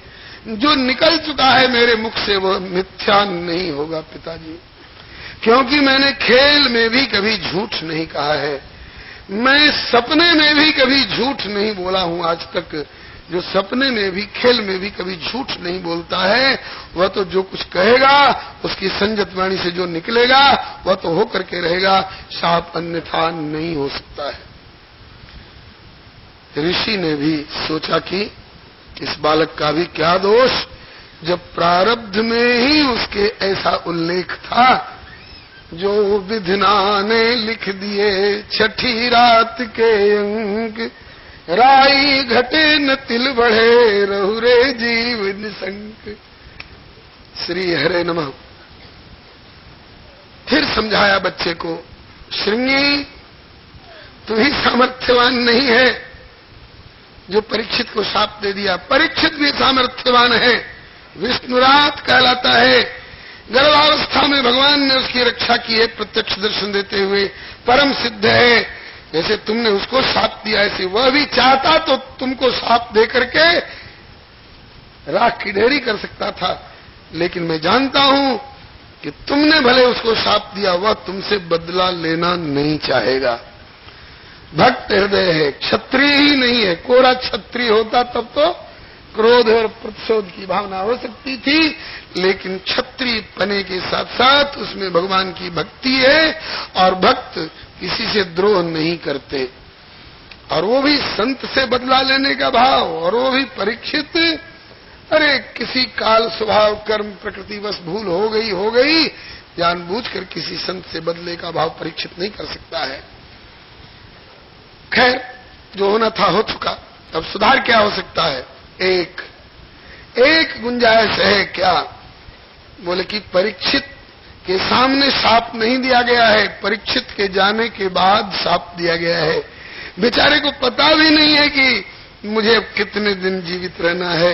जो निकल चुका है मेरे मुख से वह मिथ्या नहीं होगा पिताजी, क्योंकि मैंने खेल में भी कभी झूठ नहीं कहा है। मैं सपने में भी कभी झूठ नहीं बोला हूं आज तक। जो सपने में भी, खेल में भी कभी झूठ नहीं बोलता है, वह तो जो कुछ कहेगा उसकी संयत वाणी से जो निकलेगा वह तो हो करके रहेगा, शाप अन्यथा नहीं हो सकता है। ऋषि ने भी सोचा कि इस बालक का भी क्या दोष, जब प्रारब्ध में ही उसके ऐसा उल्लेख था, जो विधना ने लिख दिए छठी रात के अंक, राई घटे न तिल बढ़े रहु रे जीव निसंक। श्री हरे नमः। फिर समझाया बच्चे को, श्रृंगी तू ही सामर्थ्यवान नहीं है जो परीक्षित को शाप दे दिया। परीक्षित भी सामर्थ्यवान है, विष्णुरात कहलाता है। गर्भावस्था में भगवान ने उसकी रक्षा की है, प्रत्यक्ष दर्शन देते हुए परम सिद्ध है। जैसे तुमने उसको शाप दिया, ऐसे वह भी चाहता तो तुमको शाप दे करके राख की ढेरी कर सकता था। लेकिन मैं जानता हूं कि तुमने भले उसको शाप दिया, वह तुमसे बदला लेना नहीं चाहेगा। भक्त हृदय है, क्षत्रिय ही नहीं है। कोरा क्षत्रिय होता तब तो क्रोध और प्रतिशोध की भावना हो सकती थी, लेकिन क्षत्रिय पने के साथ साथ उसमें भगवान की भक्ति है, और भक्त किसी से द्रोह नहीं करते, और वो भी संत से बदला लेने का भाव, और वो भी परीक्षित। अरे किसी काल स्वभाव कर्म प्रकृति बस भूल हो गई, जानबूझकर किसी संत से बदले का भाव परीक्षित नहीं कर सकता है। खैर, जो होना था हो चुका, अब सुधार क्या हो सकता है? एक गुंजाइश है। क्या? बोले कि परीक्षित के सामने शाप नहीं दिया गया है, परीक्षित के जाने के बाद शाप दिया गया है। बेचारे को पता भी नहीं है कि मुझे अब कितने दिन जीवित रहना है।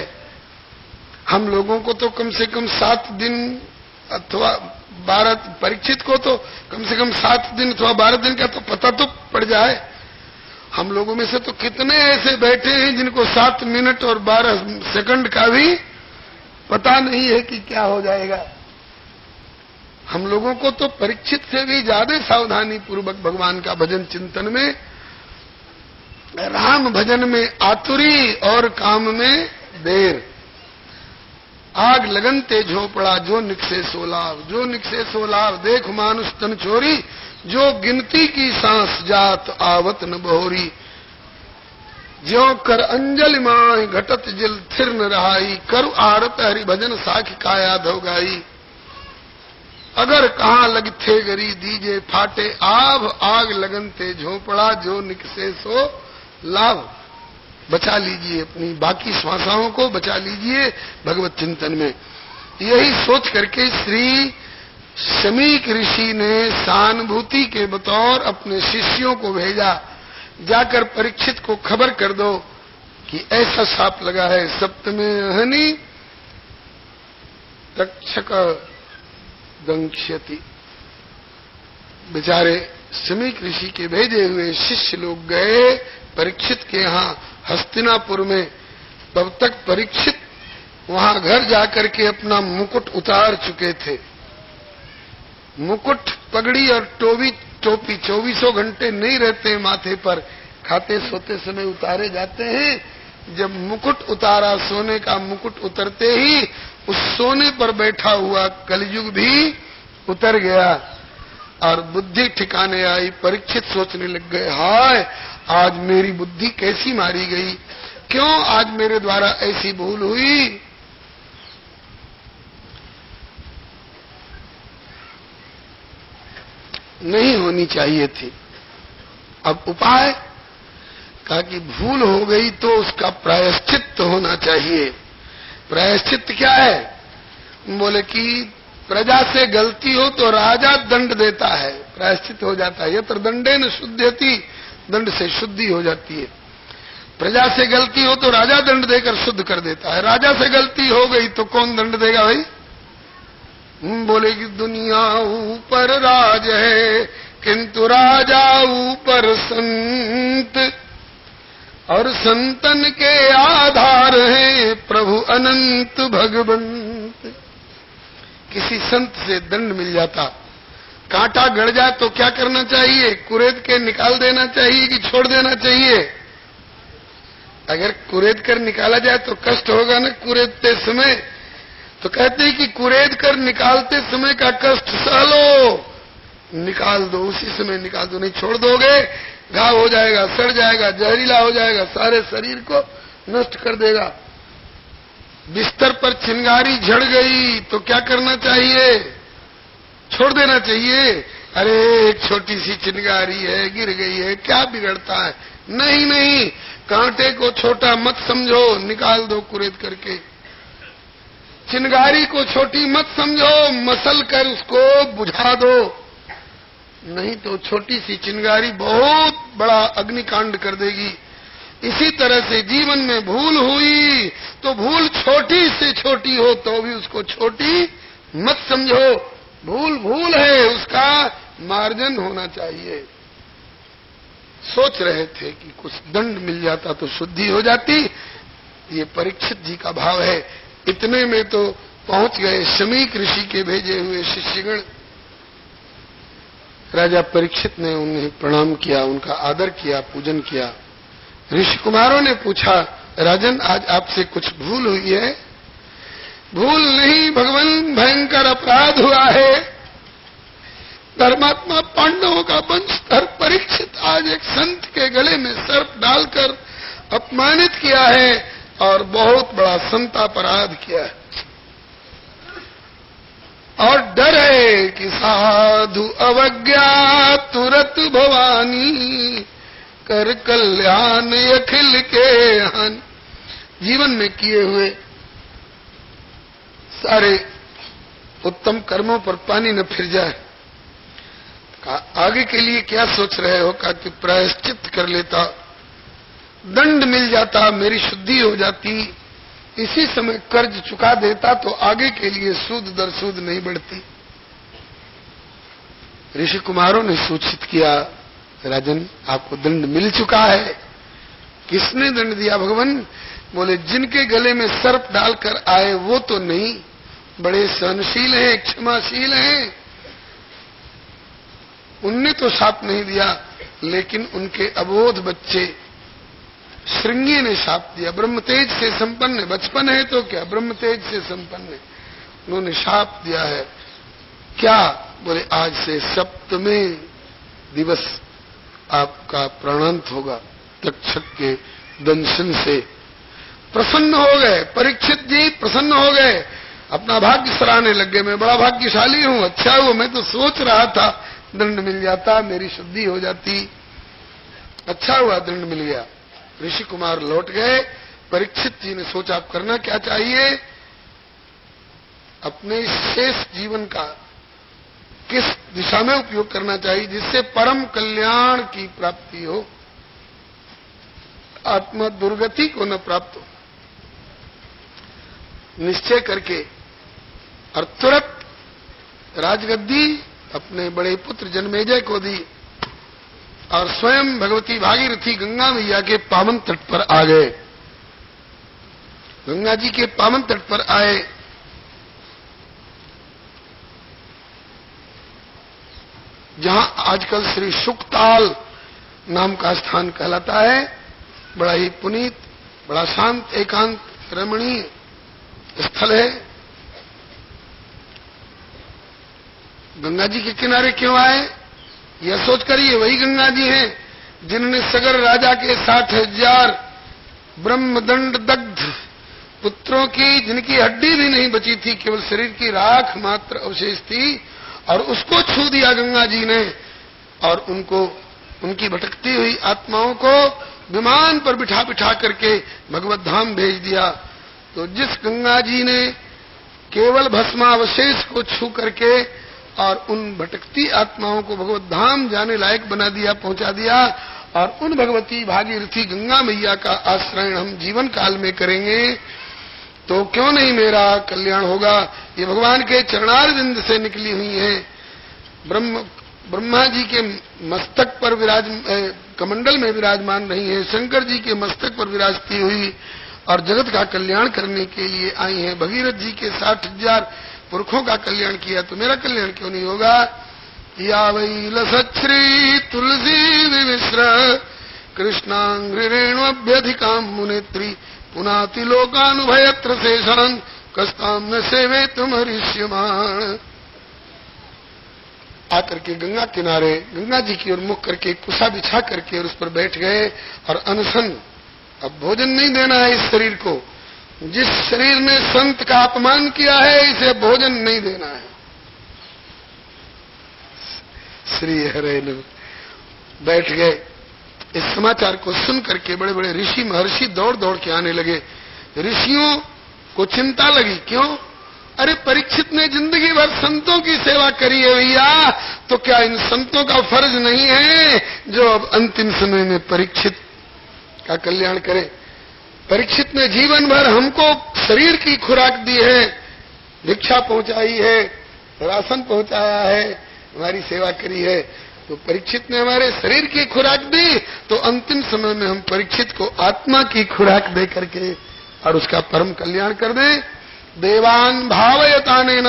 हम लोगों को तो कम से कम 7 दिन अथवा 12, परीक्षित को तो कम से कम 7 दिन अथवा 12 दिन का तो पता तो पड़ जाए। हम लोगों में से तो कितने ऐसे बैठे हैं जिनको 7 मिनट और 12 सेकंड का भी पता नहीं है कि क्या हो जाएगा। हम लोगों को तो परीक्षित से भी ज्यादा सावधानी पूर्वक भगवान का भजन चिंतन में, राम भजन में आतुरी और काम में देर। आग लगन ते झोपड़ा जो निकसे सोलाव, जो निकसे सोलाव देख मानुष तन चोरी, जो गिनती की सांस जात आवत न बहोरी। ज्यों कर अंजलि माय घटत जिल थिर न रहाई, करु आरत हरि भजन साख काया धो गाई। अगर कहाँ लगथे गरी दीजे फाटे आभ, आग लगन ते झोपड़ा जो निकसे सो लाभ। बचा लीजिए, अपनी बाकी श्वासाओं को बचा लीजिए भगवत चिंतन में। यही सोच करके श्री शमीक ऋषि ने सहानुभूति के बतौर अपने शिष्यों को भेजा, जाकर परीक्षित को खबर कर दो कि ऐसा साप लगा है, सप्तमे अहनि तक्षक दंक्ष्यति। बेचारे शमीक ऋषि के भेजे हुए शिष्य लोग गए परीक्षित के यहाँ हस्तिनापुर में। तब तक परीक्षित वहां घर जाकर के अपना मुकुट उतार चुके थे। मुकुट, पगड़ी और टोपी 24 घंटे नहीं रहते माथे पर, खाते सोते समय उतारे जाते हैं। जब मुकुट उतारा, सोने का मुकुट उतरते ही उस सोने पर बैठा हुआ कलयुग भी उतर गया और बुद्धि ठिकाने आई। परीक्षित सोचने लग गए, हाय आज मेरी बुद्धि कैसी मारी गई, क्यों आज मेरे द्वारा ऐसी भूल हुई। नहीं होनी चाहिए थी। अब उपाय कहा कि भूल हो गई तो उसका प्रायश्चित होना चाहिए। प्रायश्चित क्या है? बोले कि प्रजा से गलती हो तो राजा दंड देता है, प्रायश्चित हो जाता है। यत्र दंडेन शुद्धयति, दंड से शुद्धि हो जाती है। प्रजा से गलती हो तो राजा दंड देकर शुद्ध कर देता है। राजा से गलती हो गई तो कौन दंड देगा भाई? बोले कि दुनिया ऊपर राज है किंतु राजा ऊपर संत, और संतन के आधार है प्रभु अनंत भगवंत। किसी संत से दंड मिल जाता, कांटा गड़ जाए तो क्या करना चाहिए? कुरेद के निकाल देना चाहिए कि छोड़ देना चाहिए? अगर कुरेद कर निकाला जाए तो कष्ट होगा न कुरेदते समय। तो कहते हैं कि कुरेद कर निकालते समय का कष्ट सह लो, निकाल दो, उसी समय निकाल दो। नहीं छोड़ दोगे घाव हो जाएगा, सड़ जाएगा, जहरीला हो जाएगा, सारे शरीर को नष्ट कर देगा। बिस्तर पर चिंगारी झड़ गई तो क्या करना चाहिए? छोड़ देना चाहिए। अरे एक छोटी सी चिंगारी है, गिर गई है, क्या बिगड़ता है? नहीं नहीं, कांटे को छोटा मत समझो, निकाल दो कुरेद करके। चिंगारी को छोटी मत समझो, मसल कर उसको बुझा दो। नहीं तो छोटी सी चिंगारी बहुत बड़ा अग्निकांड कर देगी। इसी तरह से जीवन में भूल हुई तो भूल छोटी से छोटी हो तो भी उसको छोटी मत समझो। भूल भूल है, उसका मार्जन होना चाहिए। सोच रहे थे कि कुछ दंड मिल जाता तो शुद्धि हो जाती। ये परीक्षित जी का भाव है। इतने में तो पहुंच गए शमीक ऋषि के भेजे हुए शिष्यगण। राजा परीक्षित ने उन्हें प्रणाम किया, उनका आदर किया, पूजन किया। ऋषि कुमारों ने पूछा, राजन आज आपसे कुछ भूल हुई है? भूल नहीं भगवान, भयंकर अपराध हुआ है। धर्मात्मा पांडवों का वंशधर परीक्षित आज एक संत के गले में सर्प डालकर अपमानित किया है और बहुत बड़ा संतापराध किया है। और डर है कि साधु अवज्ञा तुरत भवानी, कर कल्याण अखिल के हानि। जीवन में किए हुए सारे उत्तम कर्मों पर पानी न फिर जाए। आगे के लिए क्या सोच रहे हो? कहा कि प्रायश्चित कर लेता, दंड मिल जाता, मेरी शुद्धि हो जाती, इसी समय कर्ज चुका देता तो आगे के लिए सूद दर सूद नहीं बढ़ती। ऋषि कुमारों ने सूचित किया, राजन आपको दंड मिल चुका है। किसने दंड दिया भगवान? बोले जिनके गले में सर्प डालकर आए वो तो नहीं, बड़े सहनशील हैं, क्षमाशील हैं, उनने तो शाप नहीं दिया, लेकिन उनके अबोध बच्चे श्रृंगी ने शाप दिया। ब्रह्म तेज से संपन्न, बचपन है तो क्या, ब्रह्म तेज से संपन्न है, उन्होंने शाप दिया है। क्या? बोले आज से सप्तमे दिवस आपका प्राणांत होगा। तक्षक के दंशन से प्रसन्न हो गए परीक्षित जी, प्रसन्न हो गए, अपना भाग्य सराहने लग गए। मैं बड़ा भाग्यशाली हूं, अच्छा हुआ, मैं तो सोच रहा था दंड मिल जाता, मेरी शुद्धि हो जाती, अच्छा हुआ दंड मिल गया। ऋषि कुमार लौट गए। परीक्षित जी ने सोचा अब करना क्या चाहिए, अपने शेष जीवन का किस दिशा में उपयोग करना चाहिए जिससे परम कल्याण की प्राप्ति हो, आत्मा दुर्गति को न प्राप्त हो। निश्चय करके और तुरंत राजगद्दी अपने बड़े पुत्र जन्मेजय को दी और स्वयं भगवती भागीरथी गंगा मैया के पावन तट पर आ गए। गंगा जी के पावन तट पर आए। जहां आजकल श्री शुकताल नाम का स्थान कहलाता है, बड़ा ही पुनीत, बड़ा शांत, एकांत, रमणीय स्थल है। गंगा जी के किनारे क्यों आए, यह सोचकर ये वही गंगा जी हैं जिन्होंने सगर राजा के 60,000 ब्रह्मदंड दग्ध पुत्रों की, जिनकी हड्डी भी नहीं बची थी, केवल शरीर की राख मात्र अवशेष थी, और उसको छू दिया गंगा जी ने और उनको, उनकी भटकती हुई आत्माओं को विमान पर बिठा बिठा करके भगवत धाम भेज दिया। तो जिस गंगा जी ने केवल भस्मावशेष को छू करके और उन भटकती आत्माओं को भगवत धाम जाने लायक बना दिया, पहुंचा दिया, और उन भगवती भागीरथी गंगा मैया का आश्रय हम जीवन काल में करेंगे तो क्यों नहीं मेरा कल्याण होगा। ये भगवान के चरणारविंद से निकली हुई हैं। ब्रह्मा जी के मस्तक पर कमंडल में विराजमान नहीं है, शंकर जी के मस्तक पर विराजती हुई और जगत का कल्याण करने के लिए आई हैं। भगीरथ जी के 60,000 पुरखों का कल्याण किया तो मेरा कल्याण क्यों नहीं होगा। या वै लसच्छ्री तुलसी विमिश्र कृष्णांग्रेणुभ्यधिकाम मुनेत्री पुनाति लोकानुभयत्र शेषान कस्ताम न सेवे तुम हरिष्यमाण। आकर के गंगा किनारे गंगा जी की ओर मुख करके कुशा बिछा करके और उस पर बैठ गए और अनशन, अब भोजन नहीं देना है इस शरीर को, जिस शरीर ने संत का अपमान किया है इसे भोजन नहीं देना है। श्री हरे बैठ गए। इस समाचार को सुन करके बड़े बड़े ऋषि महर्षि दौड़ दौड़ के आने लगे। ऋषियों को चिंता लगी, क्यों, अरे परीक्षित ने जिंदगी भर संतों की सेवा करी है भैया, तो क्या इन संतों का फर्ज नहीं है जो अब अंतिम समय में परीक्षित का कल्याण करे। परीक्षित ने जीवन भर हमको शरीर की खुराक दी है, भिक्षा पहुंचाई है, राशन पहुंचाया है, हमारी सेवा करी है, तो परीक्षित ने हमारे शरीर की खुराक दी, तो अंतिम समय में हम परीक्षित को आत्मा की खुराक दे करके और उसका परम कल्याण कर दें। देवान भावयतानेन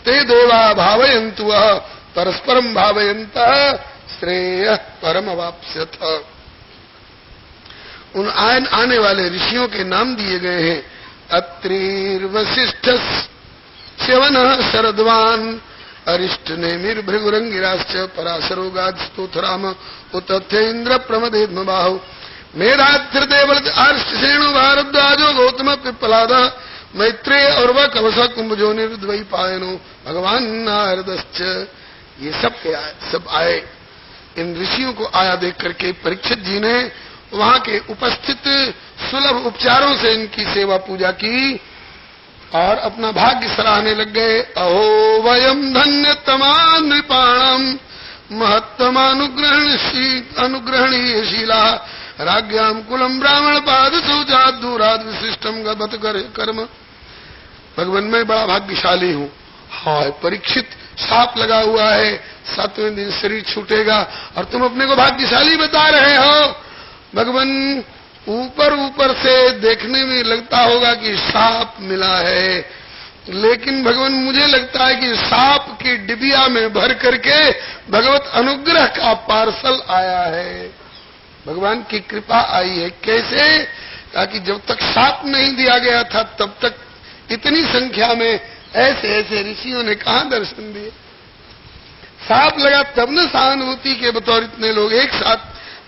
ते देवा भावयन्तु परस्परम भावयन्तः श्रेयः परम अवाप्स्यथ। उन आने वाले ऋषियों के नाम दिए गए हैं। अत्रिर्वशिष्ठ च्यवनः शरद्वान अरिष्ट नेमिर भृगुरंगिराश्च पराशरो गास्तोथराम उतथेन्द्र प्रमदेद्म बाहु मेधाधृदेवल आर्षसेणु भारद्वाजो गौतम पिप्पलाद मैत्रेय और वह कवसा कुंभजो निर्द्वई पायनो भगवान नारदश्च। ये सब आए। इन ऋषियों को आया देख करके परीक्षित जी ने वहां के उपस्थित सुलभ उपचारों से इनकी सेवा पूजा की और अपना भाग्य सराहने लग गए। अहो वयम धन्यतमा नृपाणम महत्तमानुग्रहणीयशीला राज्ञाम कुलम ब्राह्मण पाद शौचाद दूराद विशिष्टम गत कर्म। भगवान मैं बड़ा भाग्यशाली हूँ। हाय परीक्षित, साप लगा हुआ है, 7वें दिन शरीर छूटेगा और तुम अपने को भाग्यशाली बता रहे हो। भगवान ऊपर ऊपर से देखने में लगता होगा कि सांप मिला है, लेकिन भगवान मुझे लगता है कि सांप की डिबिया में भर करके भगवत अनुग्रह का पार्सल आया है, भगवान की कृपा आई है। कैसे, ताकि जब तक सांप नहीं दिया गया था तब तक इतनी संख्या में ऐसे ऐसे ऋषियों ने कहां दर्शन दिए। सांप लगा तब न सहानुभूति के बतौर इतने लोग एक साथ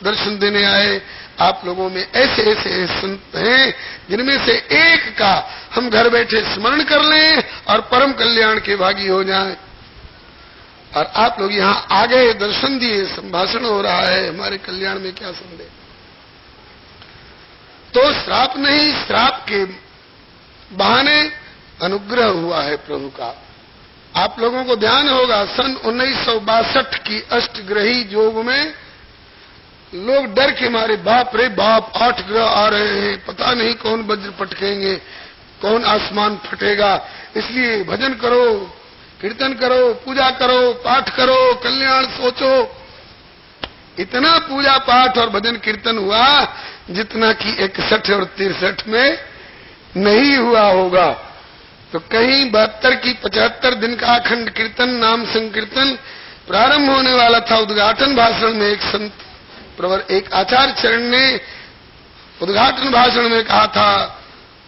दर्शन देने आए। आप लोगों में ऐसे ऐसे संत हैं जिनमें से एक का हम घर बैठे स्मरण कर लें और परम कल्याण के भागी हो जाएं। और आप लोग यहाँ आ गए, दर्शन दिए, संभाषण हो रहा है, हमारे कल्याण में क्या संदेह। तो श्राप नहीं, श्राप के बहाने अनुग्रह हुआ है प्रभु का। आप लोगों को ध्यान होगा, सन 1962 की अष्टग्रही योग में लोग डर के मारे, बाप रे बाप 8 ग्रह आ रहे हैं, पता नहीं कौन वज्र पटकेंगे, कौन आसमान फटेगा, इसलिए भजन करो, कीर्तन करो, पूजा करो, पाठ करो, कल्याण सोचो। इतना पूजा पाठ और भजन कीर्तन हुआ जितना कि 61 और 63 में नहीं हुआ होगा। तो कहीं 72 की 75 दिन का अखंड कीर्तन, नाम संकीर्तन प्रारंभ होने वाला था। उद्घाटन भाषण में एक आचार्य चरण ने उद्घाटन भाषण में कहा था,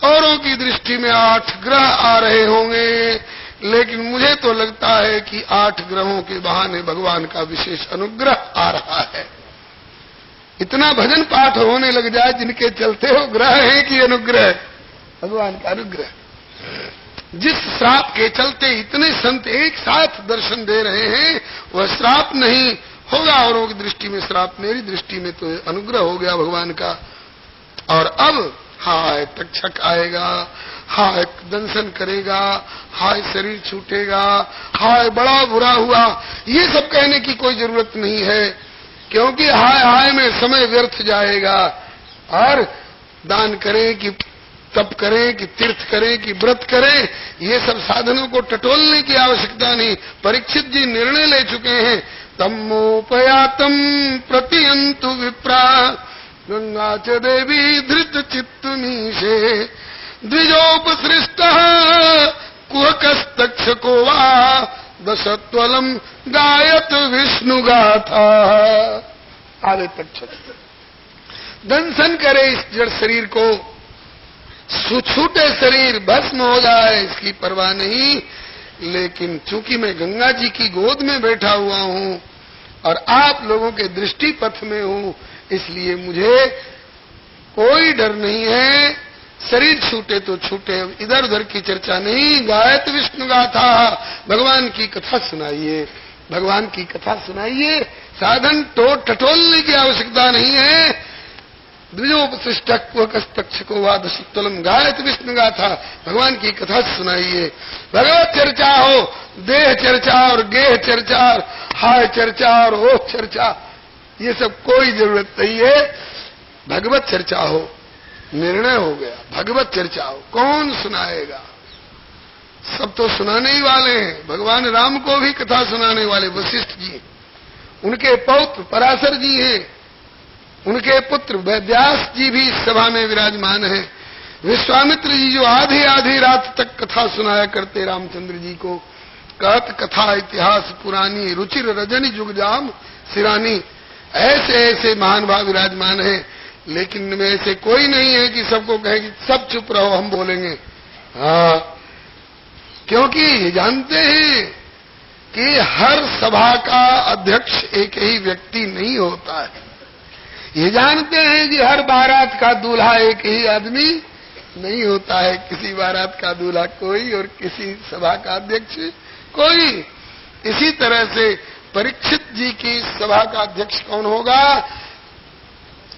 औरों की दृष्टि में 8 ग्रह आ रहे होंगे, लेकिन मुझे तो लगता है कि 8 ग्रहों के बहाने भगवान का विशेष अनुग्रह आ रहा है। इतना भजन पाठ होने लग जाए जिनके चलते हो ग्रह है कि अनुग्रह, भगवान का अनुग्रह। जिस श्राप के चलते इतने संत एक साथ दर्शन दे रहे हैं, वह श्राप नहीं होगा औरों की दृष्टि में श्राप, मेरी दृष्टि में तो अनुग्रह हो गया भगवान का। और अब हाय तक्षक आएगा, हाय दंशन करेगा, हाय शरीर छूटेगा, हाय बड़ा बुरा हुआ, ये सब कहने की कोई जरूरत नहीं है, क्योंकि हाय हाय में समय व्यर्थ जाएगा। और दान करें कि तप करें कि तीर्थ करें कि व्रत करें, ये सब साधनों को टटोलने की आवश्यकता नहीं। परीक्षित जी निर्णय ले चुके हैं, तमोपयातम प्रतियंतु विप्रा गंगा च देवी धृत चित्तमीशे द्विजोपसृष्ट कुहकस्तक्षको वा दशत्वलम गायत विष्णु गाथा। आगे तक्षक दंशन करे इस जड़ शरीर को, छूटे शरीर भस्म हो जाए इसकी परवाह नहीं, लेकिन चूंकि मैं गंगा जी की गोद में बैठा हुआ हूं और आप लोगों के दृष्टि पथ में हूं, इसलिए मुझे कोई डर नहीं है। शरीर छूटे तो छूटे, इधर उधर की चर्चा नहीं। गायत विष्णु गाथा, भगवान की कथा सुनाइए, भगवान की कथा सुनाइए। साधन टटोलने की आवश्यकता नहीं है। द्विजोपशिष्टको वा दशत्वलम गायत विष्णु गाथा, भगवान की कथा सुनाइए। भगवत चर्चा हो, देह चर्चा और गेह चर्चा और हाय चर्चा और ओह चर्चा, ये सब कोई जरूरत नहीं है। भगवत चर्चा हो, निर्णय हो गया, भगवत चर्चा हो। कौन सुनाएगा? सब तो सुनाने ही वाले हैं। भगवान राम को भी कथा सुनाने वाले वशिष्ठ जी, उनके पौत्र पराशर जी हैं, उनके पुत्र व्यास जी भी इस सभा में विराजमान हैं। विश्वामित्र जी जो आधी आधी रात तक कथा सुनाया करते रामचंद्र जी को, कहत कथा इतिहास पुरानी रुचिर रजनी जुगजाम सिरानी, ऐसे ऐसे महान भाव विराजमान हैं। लेकिन में ऐसे कोई नहीं है कि सबको कहे कि सब चुप रहो हम बोलेंगे। हाँ, क्योंकि ये जानते हैं कि हर सभा का अध्यक्ष एक ही व्यक्ति नहीं होता है। ये जानते हैं कि हर बारात का दूल्हा एक ही आदमी नहीं होता है। किसी बारात का दूल्हा कोई और किसी सभा का अध्यक्ष कोई। इसी तरह से परीक्षित जी की सभा का अध्यक्ष कौन होगा,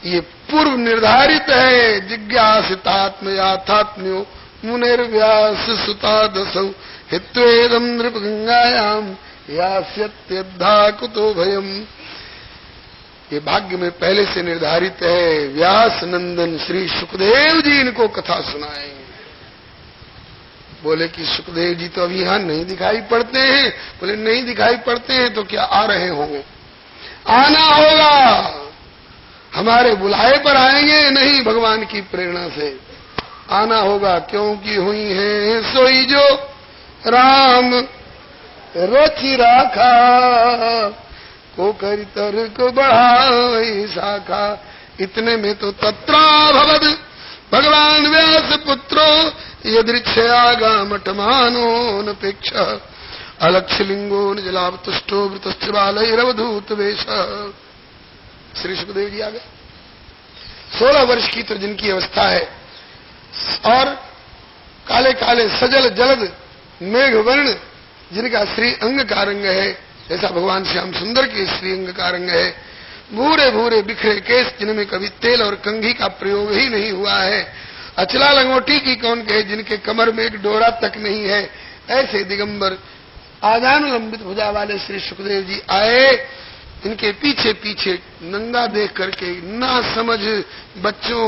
ये पूर्व निर्धारित है। जिज्ञासितात्मयाथात्म्यो मुनिर्व्यास सुता दसौ हित्वेदम नृप गंगायाम यास्यत्यद्धा कुतो भयम। ये भाग्य में पहले से निर्धारित है। व्यास नंदन श्री सुखदेव जी इनको कथा सुनाएंगे। बोले कि सुखदेव जी तो अभी यहां नहीं दिखाई पड़ते हैं। बोले नहीं दिखाई पड़ते हैं तो क्या आ रहे होंगे? आना होगा, हमारे बुलाए पर आएंगे नहीं, भगवान की प्रेरणा से आना होगा। क्योंकि हुई है सोई जो राम रचि राखा, को करी तर्क बढ़ाई शाखा। इतने में तो तत्रा भवद भगवान व्यास पुत्रो यदृच्छयागामटमानो नपेक्ष अलक्षलिंगो निजलाभ तुष्टो वृतश्च बालैरवधूत वेश। श्री सुखदेव जी आ गए। 16 वर्ष की तो जिनकी अवस्था है और काले काले सजल जलद मेघ वर्ण जिनका श्री अंग का रंग है, जैसा भगवान श्याम सुंदर के श्री अंग का रंग है, भूरे भूरे बिखरे केस जिनमें कभी तेल और कंघी का प्रयोग ही नहीं हुआ है, अचला लंगोटी की कौन कहे जिनके कमर में एक डोरा तक नहीं है, ऐसे दिगंबर आजानुलंबित भुजा वाले श्री सुखदेव जी आए। इनके पीछे पीछे नंगा देख करके ना समझ बच्चों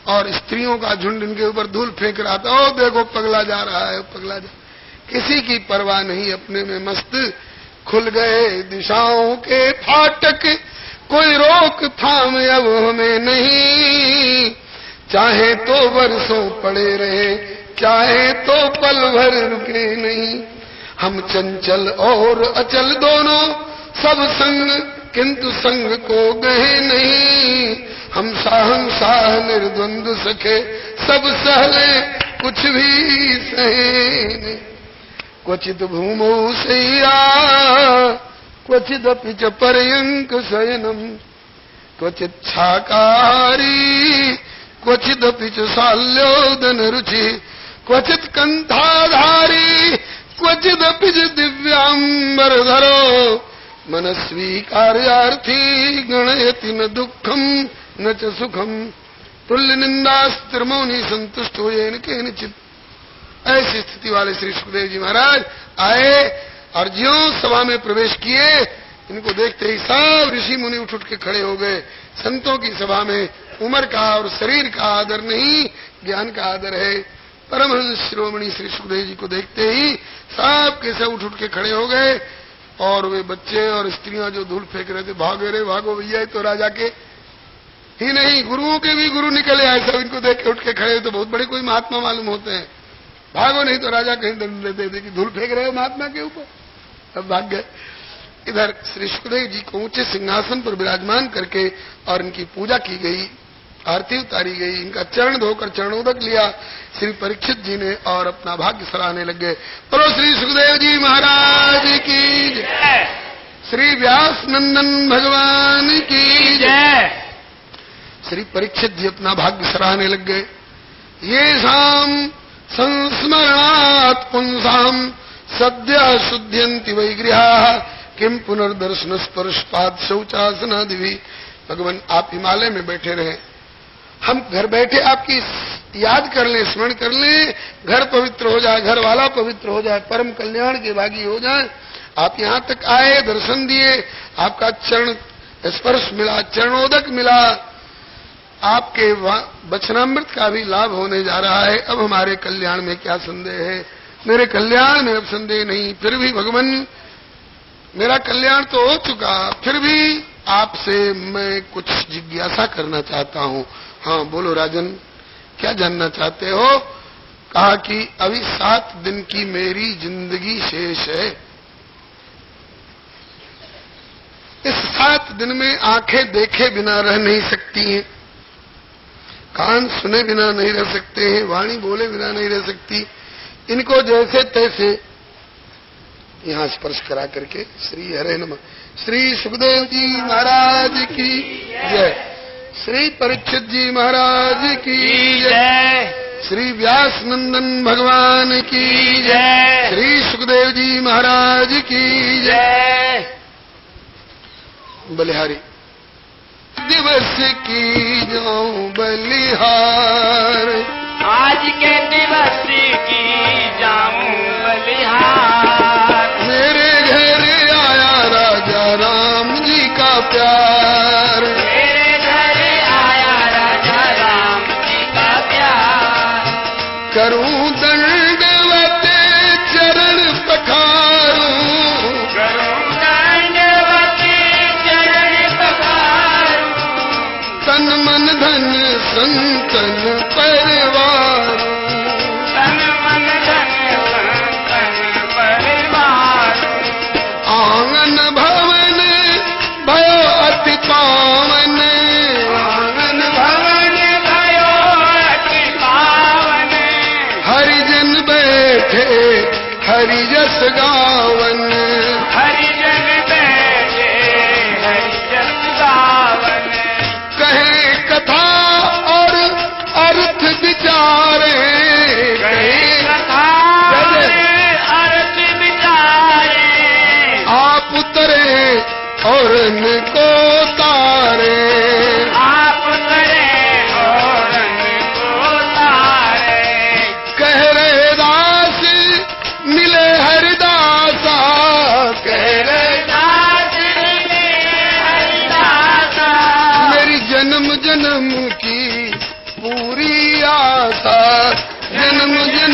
और स्त्रियों का झुंड इनके ऊपर धूल फेंक रहा था। ओ देखो पगला जा रहा है, पगला जा, किसी की परवाह नहीं, अपने में मस्त। खुल गए दिशाओं के फाटक, कोई रोक थाम अब हमें नहीं, चाहे तो बरसों पड़े रहे, चाहे तो पल भर रुके नहीं। हम चंचल और अचल दोनों सब संग, किंतु संग को गए नहीं। हम साहंसाह निर्द्वंद सखे, सब सहले कुछ भी सहे नहीं। क्वचित भूमौ शय्या, क्वचिदपि च पर्यंक शयनम, क्वचित शाकाहारी, क्वचिदपि च शाल्योदन रुचि, क्वचित कंठाधारी, क्वचिदपि च दिव्यांबरधरो, मनस्वी कार्यार्थी गणयति न दुखम न च सुखम, तुल्य निंदास्त्रमौनि संतुष्टो येन केनचित्। ऐसी स्थिति वाले श्री सुखदेव जी महाराज आए और ज्यों सभा में प्रवेश किए, इनको देखते ही सब ऋषि मुनि उठ उठ के खड़े हो गए। संतों की सभा में उम्र का और शरीर का आदर नहीं, ज्ञान का आदर है। परमहंस शिरोमणि श्री सुखदेव जी को देखते ही सब के सब उठ उठ के खड़े हो गए, और वे बच्चे और स्त्रियां जो धूल फेंक रहे थे, भागे रे भागो भैया, तो राजा के ही नहीं गुरुओं के भी गुरु निकले आए। सब इनको देख के उठ के खड़े, तो बहुत बड़े कोई महात्मा मालूम होते हैं, भागो नहीं तो राजा कहीं दंड दे दे कि धूल फेंक रहे हो महात्मा के ऊपर। अब भाग गए। इधर श्री सुखदेव जी को ऊंचे सिंहासन पर विराजमान करके और इनकी पूजा की गई, आरती उतारी गई, इनका चरण धोकर चरणोदक लिया श्री परीक्षित जी ने और अपना भाग्य सराहने लग गए। बोलो श्री सुखदेव जी महाराज की जय, श्री व्यास नंदन भगवान की जय। श्री परीक्षित जी अपना भाग्य सराहने लग गए। ये शाम संस्मरणात् पुंसाम सद्य शुद्ध्यन्ति वै गृहाः, किम पुनर्दर्शन स्पर्शपात शौचासनादिवि। भगवान आप हिमालय में बैठे रहे, हम घर बैठे आपकी याद कर लें, स्मरण कर लें, घर पवित्र हो जाए, घर वाला पवित्र हो जाए, परम कल्याण के भागी हो जाए। आप यहाँ तक आए, दर्शन दिए, आपका चरण स्पर्श मिला, चरणोदक मिला, आपके वचनामृत का भी लाभ होने जा रहा है। अब हमारे कल्याण में क्या संदेह है? मेरे कल्याण में अब संदेह नहीं। फिर भी भगवान मेरा कल्याण तो हो चुका, फिर भी आपसे मैं कुछ जिज्ञासा करना चाहता हूँ। हाँ बोलो राजन, क्या जानना चाहते हो? कहा कि अभी 7 दिन की मेरी जिंदगी शेष है। इस 7 दिन में आंखें देखे बिना रह नहीं सकती हैं, कान सुने बिना नहीं रह सकते हैं, वाणी बोले बिना नहीं रह सकती। इनको जैसे तैसे यहाँ स्पर्श करा करके श्री हरे नमः। श्री सुखदेव जी महाराज की जय, श्री परीक्षित जी महाराज की जय, श्री व्यास नंदन भगवान की जय, श्री सुखदेव जी महाराज की जय। बलिहारी दिवस की जाऊं बलिहार, आज के दिवस की जाऊं बलिहार। मेरे घर आया राजा राम जी का प्यार, मेरे घर आया राजा राम जी का प्यार। करूं दंडवत चरण पखारूं, करूं दंडवत चरण पखारूं। तन मन धन संतन परिवार, तन मन धन संतन परिवार। आंगन भवन भयो अति पावन, आंगन भवन भयो अति पावन। हरिजन बैठे हरि जस गावन, हरिजन बैठे हरि जस गावन। कहे कथा और अर्थ विचारे, कहे कथा अर्थ विचारे। आप उतरे और इनको तारे,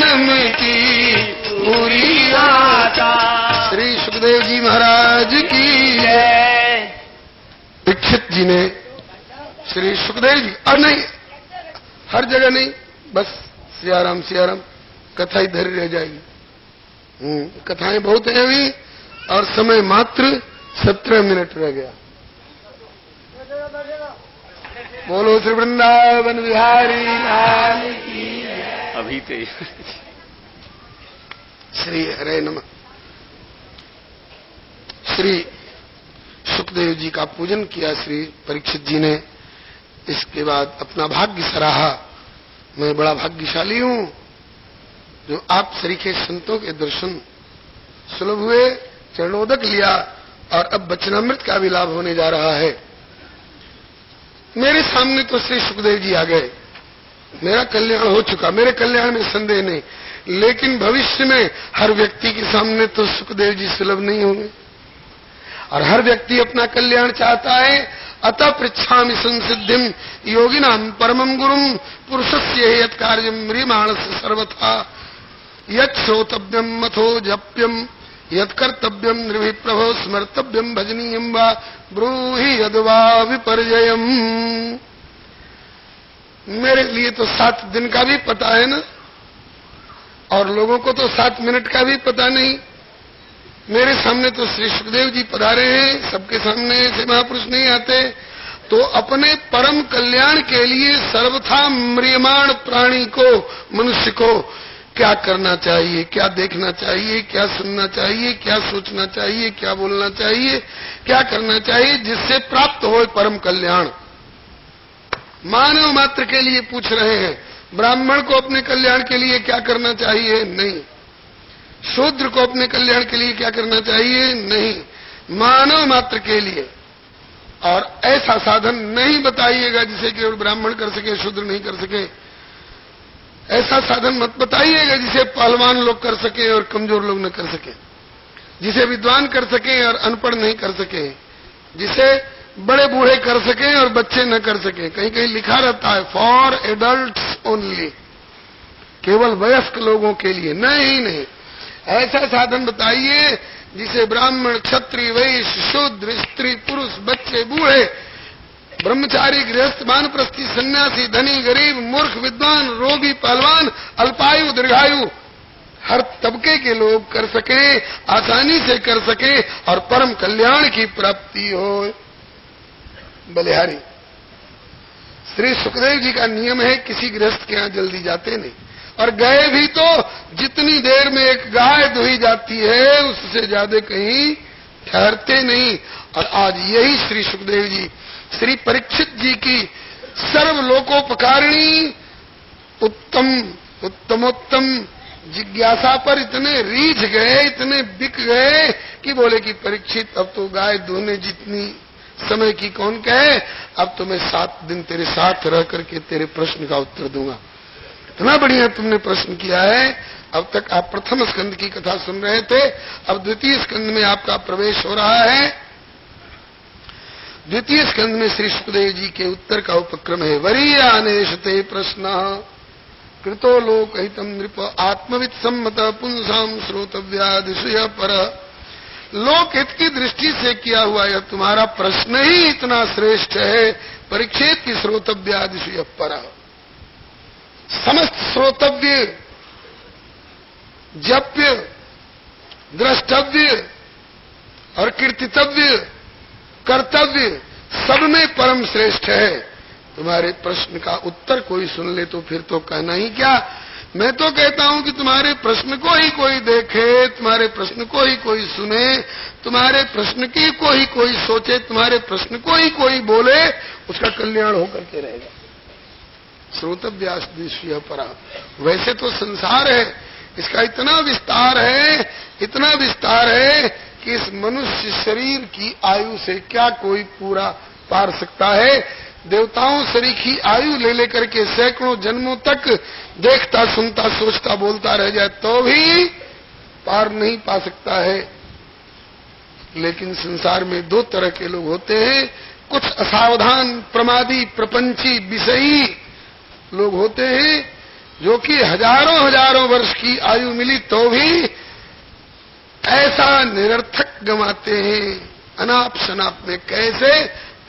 धर्म की पूरी आशा। श्री सुखदेव जी महाराज की जय। दीक्षित जी ने श्री सुखदेव जी, और नहीं हर जगह नहीं, बस सियाराम सियाराम कथा ही धरी रह जाएगी। कथाएं बहुत हैं अभी और समय मात्र 17 मिनट रह गया। बोलो श्री वृंदावन बिहारी लाल की अभी ते श्री हरे नमः। श्री सुखदेव जी का पूजन किया श्री परीक्षित जी ने। इसके बाद अपना भाग्य सराहा। मैं बड़ा भाग्यशाली हूं जो आप सरीखे संतों के दर्शन सुलभ हुए, चरणोदक लिया और अब वचनामृत का भी लाभ होने जा रहा है। मेरे सामने तो श्री सुखदेव जी आ गए, मेरा कल्याण हो चुका, मेरे कल्याण में संदेह नहीं, लेकिन भविष्य में हर व्यक्ति के सामने तो सुखदेव जी सुलभ नहीं होंगे और हर व्यक्ति अपना कल्याण चाहता है। अतः पृच्छामि संसिद्धिम योगिनाम परमं गुरुम पुरुषस्य यत् कार्यम म्रियमाणस्य सर्वथा यत् श्रोतव्यम मथो जप्यम यत् कर्तव्यम नृभिः प्रभो स्मर्तव्यम भजनीयम वा ब्रूहि यद्वा विपर्ययम्। मेरे लिए तो 7 दिन का भी पता है ना, और लोगों को तो 7 मिनट का भी पता नहीं। मेरे सामने तो श्री सुखदेव जी पधारे हैं, सबके सामने ऐसे महापुरुष नहीं आते। तो अपने परम कल्याण के लिए सर्वथा म्रियमाण प्राणी को, मनुष्य को क्या करना चाहिए, क्या देखना चाहिए, क्या सुनना चाहिए, क्या सोचना चाहिए, क्या बोलना चाहिए, क्या करना चाहिए जिससे प्राप्त हो परम कल्याण, मानव मात्र के लिए पूछ रहे हैं। ब्राह्मण को अपने कल्याण के लिए क्या करना चाहिए? नहीं। शूद्र को अपने कल्याण के लिए क्या करना चाहिए? नहीं। मानव मात्र के लिए। और ऐसा साधन नहीं बताइएगा जिसे केवल ब्राह्मण कर सके, शूद्र नहीं कर सके। ऐसा साधन मत बताइएगा जिसे पहलवान लोग कर सके और कमजोर लोग न कर सके, जिसे विद्वान कर सके और अनपढ़ नहीं कर सके, जिसे बड़े बूढ़े कर सके और बच्चे न कर सके। कहीं कहीं लिखा रहता है फॉर एडल्ट्स ओनली, केवल वयस्क लोगों के लिए। नहीं नहीं, ऐसा साधन बताइए जिसे ब्राह्मण, क्षत्रिय, वैश्य, शूद्र, स्त्री, पुरुष, बच्चे, बूढ़े, ब्रह्मचारी, गृहस्थ, वानप्रस्थी, सन्यासी, धनी, गरीब, मूर्ख, विद्वान, रोगी, पहलवान, अल्पायु, दीर्घायु, हर तबके के लोग कर सके, आसानी से कर सके और परम कल्याण की प्राप्ति हो। बलिहारी श्री सुखदेव जी का नियम है, किसी गृहस्थ के यहाँ जल्दी जाते नहीं, और गए भी तो जितनी देर में एक गाय दुही जाती है उससे ज्यादा कहीं ठहरते नहीं। और आज यही श्री सुखदेव जी श्री परीक्षित जी की सर्वलोकोपकारिणी उत्तमोत्तम जिज्ञासा पर इतने रीझ गए, इतने बिक गए कि बोले कि परीक्षित अब तो गाय दुहने जितनी समय की कौन कहे, अब तो मैं 7 दिन तेरे साथ रह करके तेरे प्रश्न का उत्तर दूंगा। इतना बढ़िया तुमने प्रश्न किया है। अब तक आप प्रथम स्कंद की कथा सुन रहे थे, अब द्वितीय स्कंद में आपका प्रवेश हो रहा है। द्वितीय स्कंद में श्री सुखदेव जी के उत्तर का उपक्रम है। वरीयानेशते प्रश्न कृतो लोकहितम नृप आत्मविद सम्मत पुंसाम श्रोतव्यादिशय पर। लोकहित की दृष्टि से किया हुआ यह तुम्हारा प्रश्न ही इतना श्रेष्ठ है परीक्षित की श्रोतव्यादिशय पर। समस्त श्रोतव्य, जप्य, द्रष्टव्य और कीर्तितव्य, कर्तव्य सब में परम श्रेष्ठ है। तुम्हारे प्रश्न का उत्तर कोई सुन ले तो फिर तो कहना ही क्या। मैं तो कहता हूं कि तुम्हारे प्रश्न को ही कोई देखे, तुम्हारे प्रश्न को ही कोई सुने, तुम्हारे प्रश्न की को ही कोई सोचे, तुम्हारे प्रश्न को ही कोई बोले, उसका कल्याण होकर के रहेगा। श्रोतव्यादिशय परा। वैसे तो संसार है, इसका इतना विस्तार है, इतना विस्तार है कि इस मनुष्य शरीर की आयु से क्या कोई पूरा पार सकता है। देवताओं सरीखी आयु ले लेकर के सैकड़ों जन्मों तक देखता, सुनता, सोचता, बोलता रह जाए तो भी पार नहीं पा सकता है। लेकिन संसार में 2 तरह के लोग होते हैं। कुछ असावधान, प्रमादी, प्रपंची, विषयी लोग होते हैं, जो कि हजारों हजारों वर्ष की आयु मिली तो भी ऐसा निरर्थक गंवाते हैं अनाप शनाप में। कैसे?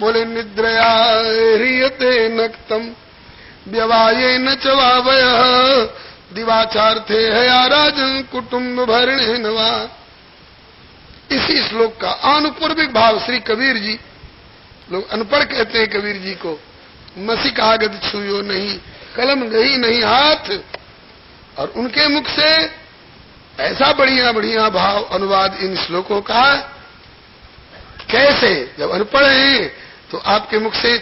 बोले निद्रया ह्रियते नक्तम व्यवाये न चवावय दिवाचार्थे हया राजन कुटुंब भरणे नवा। इसी श्लोक का आनुपूर्विक भाव श्री कबीर जी, लोग अनपढ़ कहते हैं कबीर जी को, मसी कागज छुयो नहीं, कलम गई नहीं हाथ, और उनके मुख से ऐसा बढ़िया बढ़िया भाव अनुवाद इन श्लोकों का। कैसे? जब अनपढ़ हैं तो आपके मुख से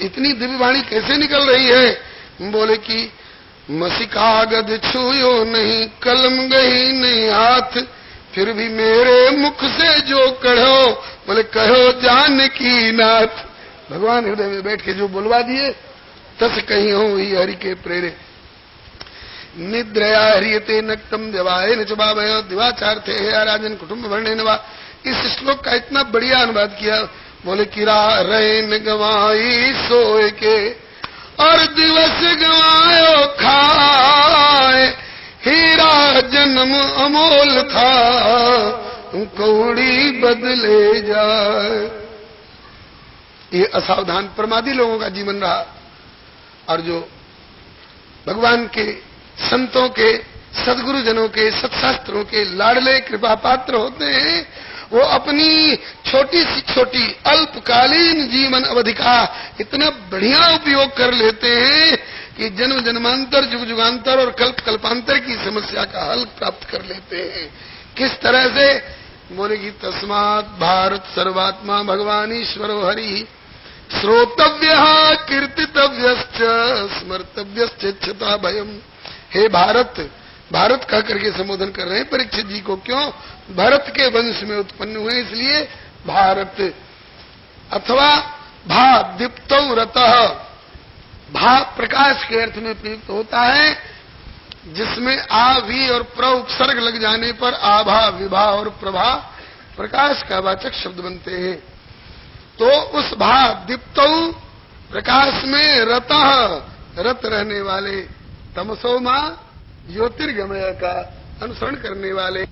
इतनी दिव्य वाणी कैसे निकल रही है? बोले कि मसी कागज छुयो नहीं, कलम गई नहीं हाथ, फिर भी मेरे मुख से जो कहो, बोले कहो जानकी नाथ। भगवान हृदय में बैठ के जो बुलवा दिए, तस कहीं हो ही हरि के प्रेरे। निद्रया ह्रियते नक्तम व्यवाये न चबावय दिवाचार्थे है राजन कुटुंब भरणे नवा। इस श्लोक का इतना बढ़िया अनुवाद किया। बोले कि रैन गवाई सोए के और दिवस गवायो खाए, हीरा जन्म अमोल था कौड़ी बदले जाए। ये असावधान प्रमादी लोगों का जीवन रहा। और जो भगवान के संतों के सद्गुरुजनों के सत्शास्त्रों के लाडले कृपा पात्र होते हैं, वो अपनी छोटी सी छोटी अल्पकालीन जीवन अवधि का इतना बढ़िया उपयोग कर लेते हैं कि जन्म जन्मांतर जुग जुगांतर और कल्प कल्पांतर की समस्या का हल प्राप्त कर लेते हैं। किस तरह से? बोले कि तस्मात् भारत सर्वात्मा भगवान ईश्वरो हरि श्रोतव्य कीर्तितव्यश्च स्मर्तव्यश्चेच्छता भयम। हे भारत, भारत कह करके संबोधन कर रहे हैं परीक्षित जी को। क्यों? भरत के वंश में उत्पन्न हुए इसलिए भारत। अथवा भा दीप्तौ रतः, भा प्रकाश के अर्थ में प्रयुक्त होता है, जिसमें आ वी और प्र उपसर्ग लग जाने पर आभा विभा और प्रभा प्रकाश का वाचक शब्द बनते हैं। तो उस भा दीप्तौ प्रकाश में रतः, रत रहने वाले, तमसो मां ज्योतिर्गमय का अनुसरण करने वाले